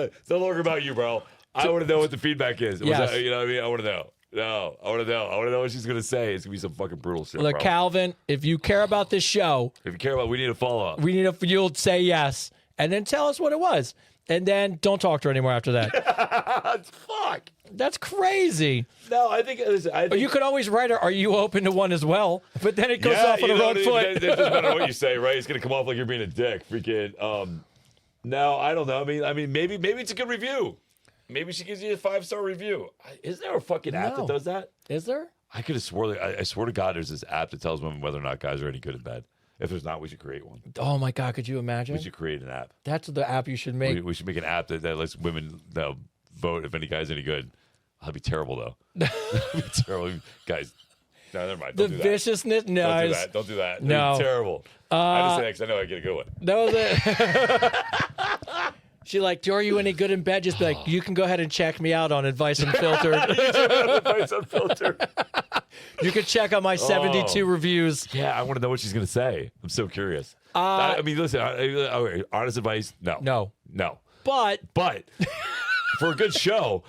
It's no longer about you, bro. I want to know what the feedback is. Yes. You know what I mean? I want to know. No, I want to know. I want to know what she's going to say. It's going to be some fucking brutal shit, Look, bro. Calvin, if you care about this show. If you care about we need a follow-up. You'll say yes. And then tell us what it was. and then don't talk to her anymore after that. Fuck. That's crazy. No, I think. Listen, I think You could always write her, "Are you open to one as well?" But then it goes off on the you know, wrong foot. It doesn't matter what you say, right? It's gonna come off like you're being a dick. Freaking. No, I don't know. I mean, maybe it's a good review. Maybe she gives you a 5-star review. Is there a fucking app that does that? Is there? I could have swore. I swear to God, there's this app that tells women whether or not guys are any good in bed. If there's not, we should create one. Oh my God, could you imagine? We should create an app. That's the app you should make. We should make an app that lets women vote if any guy's any good. That'd be terrible, though. That'd be terrible. Guys, no, never mind. The Don't do that. viciousness. No, Don't do that. Don't do that. No. That'd be terrible. I just say that because I know I get a good one. That was it. She like, are you any good in bed? Just be like, you can go ahead and check me out on Advice Unfiltered. Advice Unfiltered. You can check out my 72 reviews. Yeah, I want to know what she's going to say. I'm so curious. I mean, listen, honest advice, no. No. But For a good show.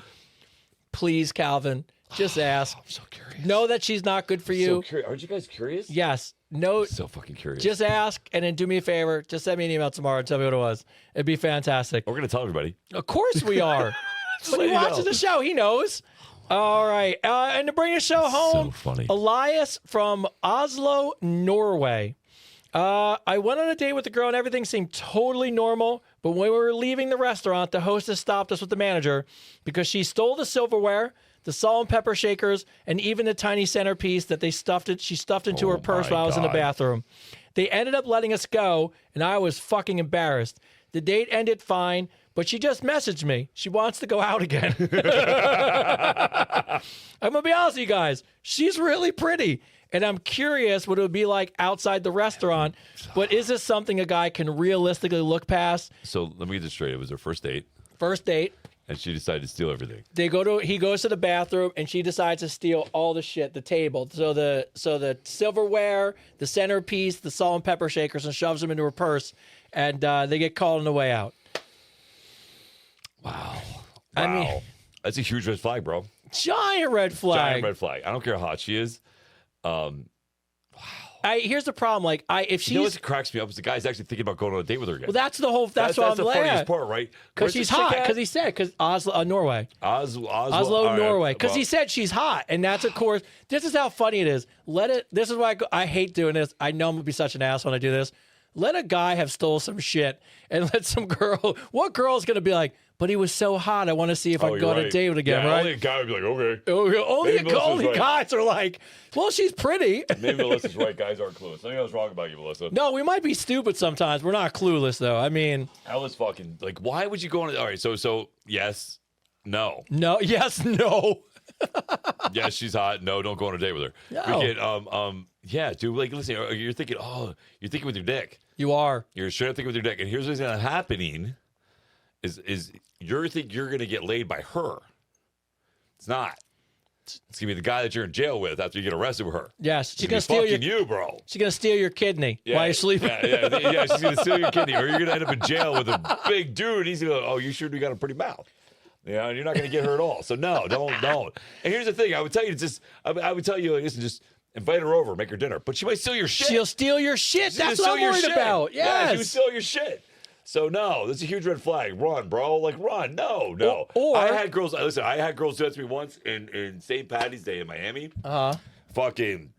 please, Calvin, just ask. I'm so curious. Know that she's not good for you. Aren't you guys curious? Yes. No. So fucking curious. Just ask, and then do me a favor. Just send me an email tomorrow and tell me what it was. It'd be fantastic. We're going to tell everybody. Of course we are. But he watches the show. He knows. All right. And to bring the show home, So funny. Elias from Oslo, Norway. I went on a date with the girl and everything seemed totally normal. But when we were leaving the restaurant, the hostess stopped us with the manager because she stole the silverware, the salt and pepper shakers, and even the tiny centerpiece that she stuffed into her purse my while I was in the God. bathroom. They ended up letting us go, and I was fucking embarrassed. The date ended fine, but she just messaged me. She wants to go out again. I'm going to be honest with you guys. She's really pretty. And I'm curious what it would be like outside the restaurant. But is this something a guy can realistically look past? So let me get this straight. It was their first date, First date. and she decided to steal everything. He goes to the bathroom and she decides to steal all the shit, the table. So the silverware, the centerpiece, the salt and pepper shakers, and shoves them into her purse. And they get called on the way out. Wow. I mean, That's a huge red flag, bro. giant red flag. Giant red flag. I don't care how hot she is. Here's the problem. Like, if she's You know what cracks me up is the guy's actually thinking about going on a date with her again. well, that's the whole. That's what I'm the glad. funniest part, right? Because Where's she's the chick hot. at? Because he said, because Oslo, Norway. Oslo, Oslo, all right, Norway. Because well, he said she's hot, and that's of course. This is how funny it is. This is why I hate doing this. I know I'm gonna be such an ass when I do this. Let a guy have stole some shit, and let some girl. What girl is gonna be like? But he was so hot. I want to see if I can go on a date with again. Yeah, Right? Only a guy would be like, okay. Only right. guys are like, well, she's pretty. Maybe Melissa's right. Guys aren't clueless. Nothing else wrong about you, Melissa. No, we might be stupid sometimes. We're not clueless though. I mean, I was fucking like, why would you go on? All right, so yes, no, no, yes, no. yes, she's hot. No, don't go on a date with her. No. Freaking, yeah, dude. Like, listen, you're thinking with your dick. You are. You're straight up thinking with your dick. And here's what's happening: is you think you're gonna get laid by her? It's not. It's gonna be the guy that you're in jail with after you get arrested with her. Yes, she's She's gonna steal fucking you, bro. She's gonna steal your kidney while you're sleeping. Yeah, she's gonna steal your kidney, or you're gonna end up in jail with a big dude. He's gonna, oh, you sure you got a pretty mouth? Yeah, you're not gonna get her at all. So no, don't. And here's the thing: I would tell you to I would tell you, listen, just invite her over, make her dinner, but she might steal your shit. She'll steal your shit. She's That's gonna what I'm steal your worried shit. about. Yeah, she would Yes. steal your shit. So no, that's a huge red flag. Run, bro. Like run. No. Or I had girls. Listen, I had girls do that to me once in St. Patty's Day in Miami. Fucking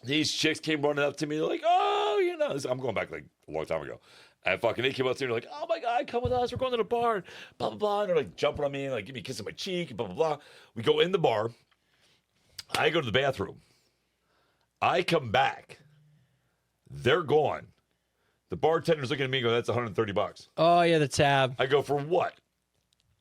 these chicks came running up to me. They're like, oh, you know, I'm going back like a long time ago. And fucking they came up to me. They're like, oh my god, come with us. We're going to the bar. And blah blah blah. And they're like jumping on me and like give me a kiss on my cheek. And blah blah blah. We go in the bar. I go to the bathroom. I come back. They're gone. The bartender's looking at me and go, that's $130. Oh yeah, the tab. I go, for what?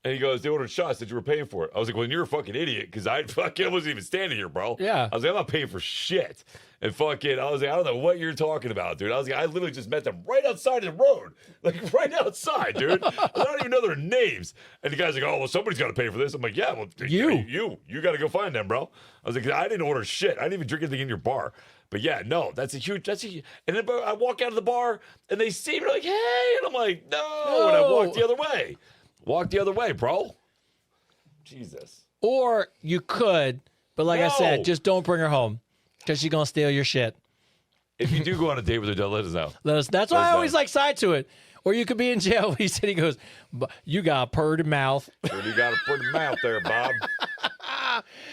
And he goes, they ordered shots that you were paying for it. I was like, well, you're a fucking idiot because I wasn't even standing here, bro. Yeah. I was like, I'm not paying for shit. And fucking, I was like, I don't know what you're talking about, dude. I was like, I literally just met them right outside the road. Like, right outside, dude. I don't even know their names. And the guy's like, oh, well, somebody's got to pay for this. I'm like, yeah, well, you got to go find them, bro. I was like, I didn't order shit. I didn't even drink anything in your bar. But yeah, no, that's a huge, and then I walk out of the bar and they see me like, hey, and I'm like, no. And I walk the other way. Walk the other way, bro. Jesus. Or you could, but like I No. said, just don't bring her home because she's gonna steal your shit. If you do go on a date with her, don't let us know. That's why Let us I always know. like side to it. Or you could be in jail. He said, he goes, you got a purty mouth. You got to put him out there, Bob.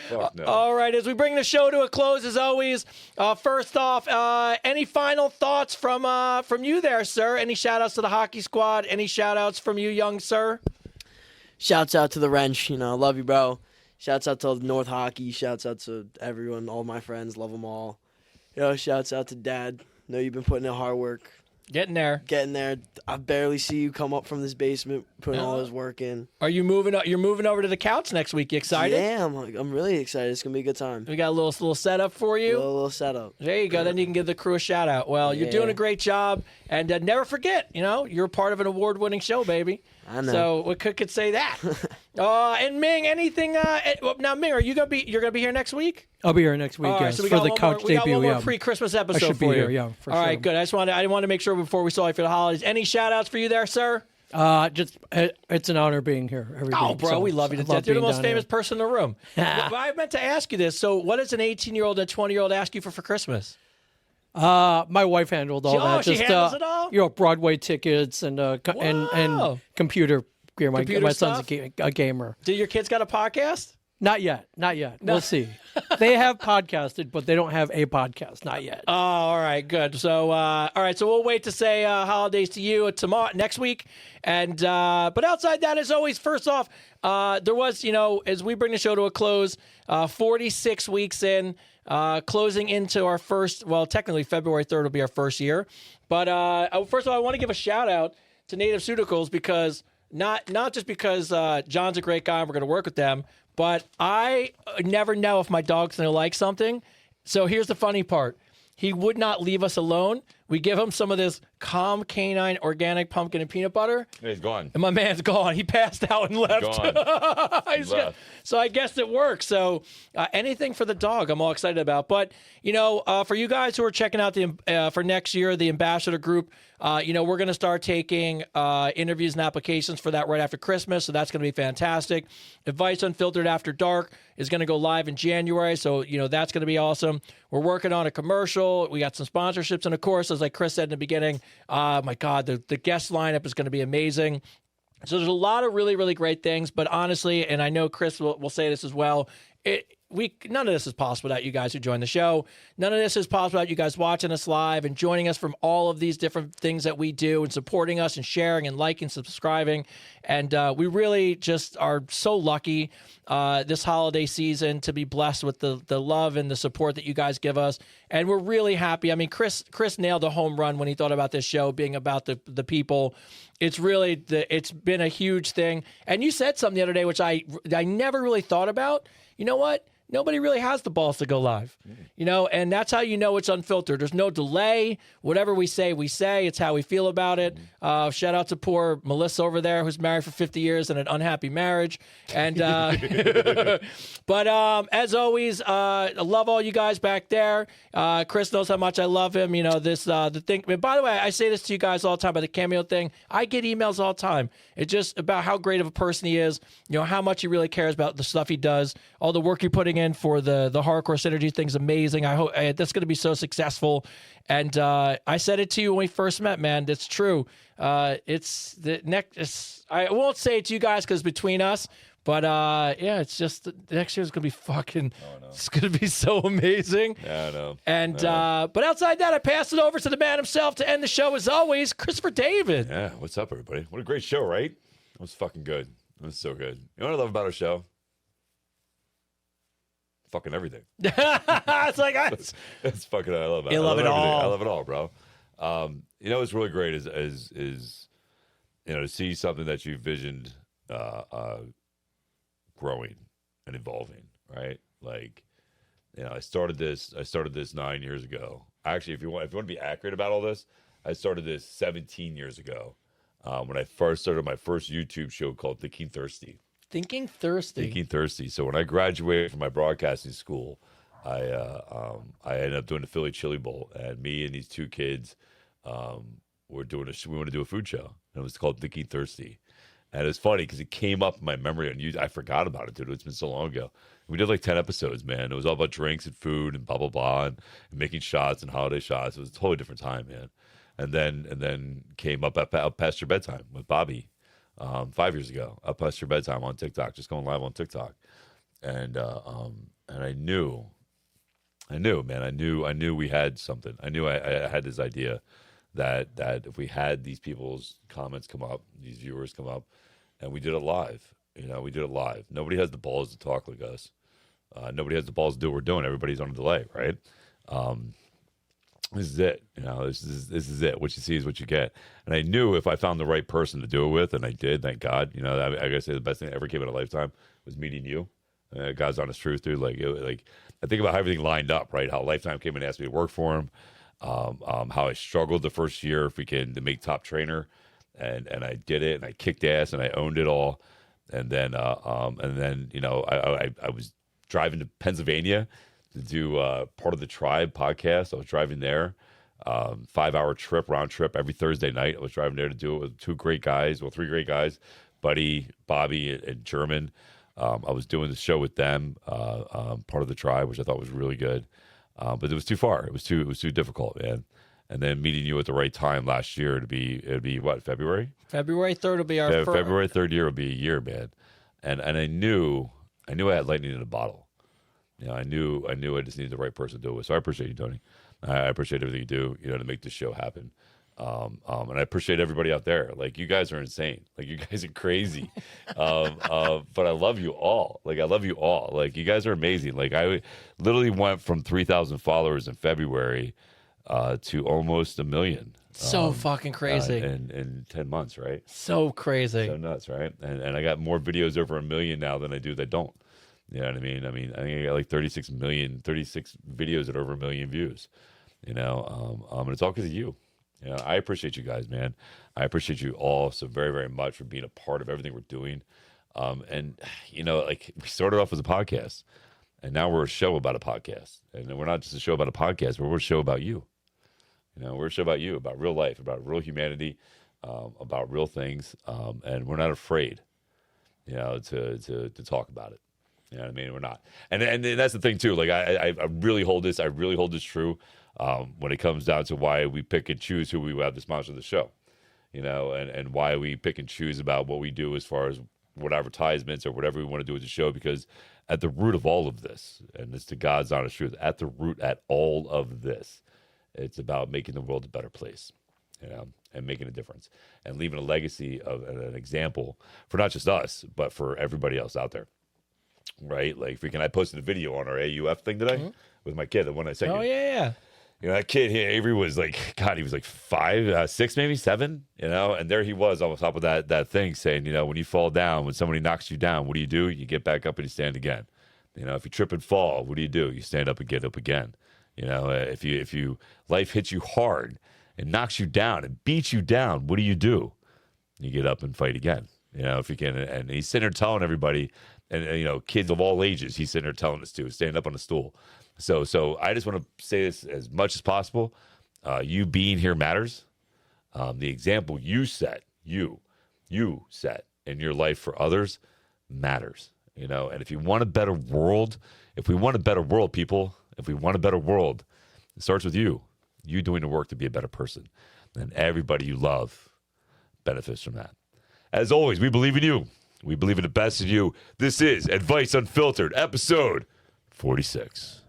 Fuck no. All right, as we bring the show to a close, as always, first off, any final thoughts from you there, sir? Any shout-outs to the hockey squad? Any shout-outs from you, young sir? Shouts out to the Wrench. Love you, bro. Shouts out to North Hockey. Shouts out to everyone, all my friends. Love them all. Shouts out to Dad. Know you've been putting in hard work. Getting there. I barely see you come up from this basement, putting all this work in. Are you moving? You're moving over to the couch next week. You excited? Yeah, I'm really excited. It's gonna be a good time. We got a little setup for you. A little setup. There you go. Then you can give the crew a shout out. Well, you're doing a great job, and never forget, you're part of an award-winning show, baby. I know. So we could say that. And Ming, anything? Now, Ming, you're gonna be here next week? I'll be here next week. All right, Yes, so we for got the one couch more, we got debut. one more Yeah, pre-Christmas I episode should be for you. here. Yeah, for All sure. right, good. I wanted to make sure before we saw you for the holidays. Any shout-outs for you there, sir? It's an honor being here every Oh, week, bro, so we love you to I death. You're the being most down famous here. person in the room. Well, I meant to ask you this. So, what does an 18-year-old and a 20-year-old ask you for Christmas? My wife handled all that. She handles it all? Broadway tickets and and computer gear. Computer My son's stuff? a gamer. Do your kids got a podcast? Not yet. We'll see. They have podcasted, but they don't have a podcast. Not yet. Oh, all right, good. So, all right, so we'll wait to say holidays to you next week. And but outside that, as always, first off, there was, as we bring the show to a close, 46 weeks in, closing into our first. Well, technically, February 3rd will be our first year. But first of all, I want to give a shout out to Native Pharmaceuticals because not just because John's a great guy and we're going to work with them. But I never know if my dog's going to like something. So here's the funny part. He would not leave us alone. We give him some of this Calm Canine organic pumpkin and peanut butter. Yeah, he's gone. And my man's gone. He passed out and left. Gone. He's gone. So I guess it works. So anything for the dog, I'm all excited about. But, for you guys who are checking out for next year, the Ambassador Group, we're going to start taking interviews and applications for that right after Christmas. So that's going to be fantastic. Advice Unfiltered After Dark is going to go live in January. So, that's going to be awesome. We're working on a commercial. We got some sponsorships. And, of course, as like Chris said in the beginning, my God, the guest lineup is going to be amazing. So there's a lot of really, really great things. But honestly, and I know Chris will say this as well, none of this is possible without you guys who join the show. None of this is possible without you guys watching us live and joining us from all of these different things that we do and supporting us and sharing and liking, subscribing. And we really just are so lucky this holiday season to be blessed with the love and the support that you guys give us. And we're really happy. I mean, Chris nailed a home run when he thought about this show being about the people. It's really it's been a huge thing. And you said something the other day, which I never really thought about. You know what? Nobody really has the balls to go live, and that's how it's unfiltered. There's no delay. Whatever we say, we say. It's how we feel about it. Shout out to poor Melissa over there who's married for 50 years in an unhappy marriage. And but as always, I love all you guys back there. Chris knows how much I love him. The thing. By the way, I say this to you guys all the time about the Cameo thing. I get emails all the time. It's just about how great of a person he is. How much he really cares about the stuff he does, all the work you're putting in for the hardcore synergy thing's amazing. I hope that's going to be so successful. And I said it to you when we first met, man. That's true. It's the next. I won't say it to you guys because between us, but yeah, it's just the next year's going to be fucking. Oh, no. It's going to be so amazing. Yeah, I know. And but outside that, I pass it over to the man himself to end the show as always, Christopher David. Yeah, what's up, everybody? What a great show, right? It was fucking good. It was so good. You know what I love about our show? Fucking everything. It's like It's fucking. I love it. You love it everything. all. I love it all, bro. What's really great is to see something that you visioned growing and evolving, right? Like, I started this 9 years ago. Actually, if you want to be accurate about all this, I started this 17 years ago when I first started my first YouTube show called Thinking Thirsty. Thinking Thirsty. So when I graduated from my broadcasting school, I ended up doing the Philly Chili Bowl, and me and these two kids were doing we want to do a food show, and it was called Thinking Thirsty. And it's funny because it came up in my memory on YouTube. I forgot about it, dude. It's been so long ago. We did like 10 episodes, man. It was all about drinks and food and blah, blah, blah, and making shots and holiday shots. It was a totally different time, man. and then came up past your bedtime with Bobby 5 years ago, up past your bedtime on TikTok, just going live on TikTok, and I knew, man, I knew we had something. I knew I had this idea that if we had these people's comments come up, these viewers come up, and we did it live. We did it live. Nobody has the balls to talk like us. Nobody has the balls to do what we're doing. Everybody's on a delay, right? This is it. This is it. What you see is what you get. And I knew if I found the right person to do it with, and I did, thank God. I gotta say the best thing that ever came in a lifetime was meeting you. God's honest truth, dude. Like I think about how everything lined up, right? How Lifetime came and asked me to work for him. How I struggled the first year to make top trainer, and I did it, and I kicked ass, and I owned it all. And then I was driving to Pennsylvania to do part of the Tribe podcast. I was driving there, 5-hour trip, round trip every Thursday night. I was driving there to do it with three great guys, Buddy, Bobby, and German. I was doing the show with them, part of the Tribe, which I thought was really good. But it was too far. It was too difficult, man. And then meeting you at the right time last year it'd be what, February? February 3rd will be our first. February 3rd year will be a year, man. And I knew I had lightning in a bottle. I knew I just needed the right person to do it with. So I appreciate you, Tony. I appreciate everything you do, to make this show happen. And I appreciate everybody out there. Like, you guys are insane. Like, you guys are crazy. But I love you all. Like, I love you all. Like, you guys are amazing. Like, I literally went from 3,000 followers in February to almost 1 million. So fucking crazy. In 10 months, right? So crazy. So nuts, right? And I got more videos over 1 million now than I do that don't. You know what I mean? I think I got like 36 videos at over 1 million views. And it's all because of you. I appreciate you guys, man. I appreciate you all so very, very much for being a part of everything we're doing. And we started off as a podcast, and now we're a show about a podcast. And we're not just a show about a podcast, but we're a show about you. We're a show about you, about real life, about real humanity, about real things. And we're not afraid, to talk about it. You know what I mean? We're not. And that's the thing too. Like, I really hold this. I really hold this true. When it comes down to why we pick and choose who we have to sponsor the show, and why we pick and choose about what we do as far as what advertisements or whatever we want to do with the show, because at the root of all of this, and it's the God's honest truth, at the root at all of this, it's about making the world a better place, and making a difference and leaving a legacy of an example for not just us, but for everybody else out there. Right? Like, I posted a video on our AUF thing today with my kid, the one I sent you. Oh, yeah. That kid here, Avery, was like, God, he was like 5, 6, maybe 7, and there he was on top of that thing saying, when you fall down, when somebody knocks you down, what do? You get back up and you stand again. If you trip and fall, what do? You stand up and get up again. If you life hits you hard and knocks you down and beats you down, what do? You get up and fight again. If you can. And he's sitting there telling everybody, and kids of all ages, he's sitting there telling us to stand up on a stool. So I just want to say this as much as possible. You being here matters. The example you set in your life for others matters. And if you want a better world, people, if we want a better world, it starts with you doing the work to be a better person. And everybody you love benefits from that. As always, we believe in you. We believe in the best of you. This is Advice Unfiltered, episode 46.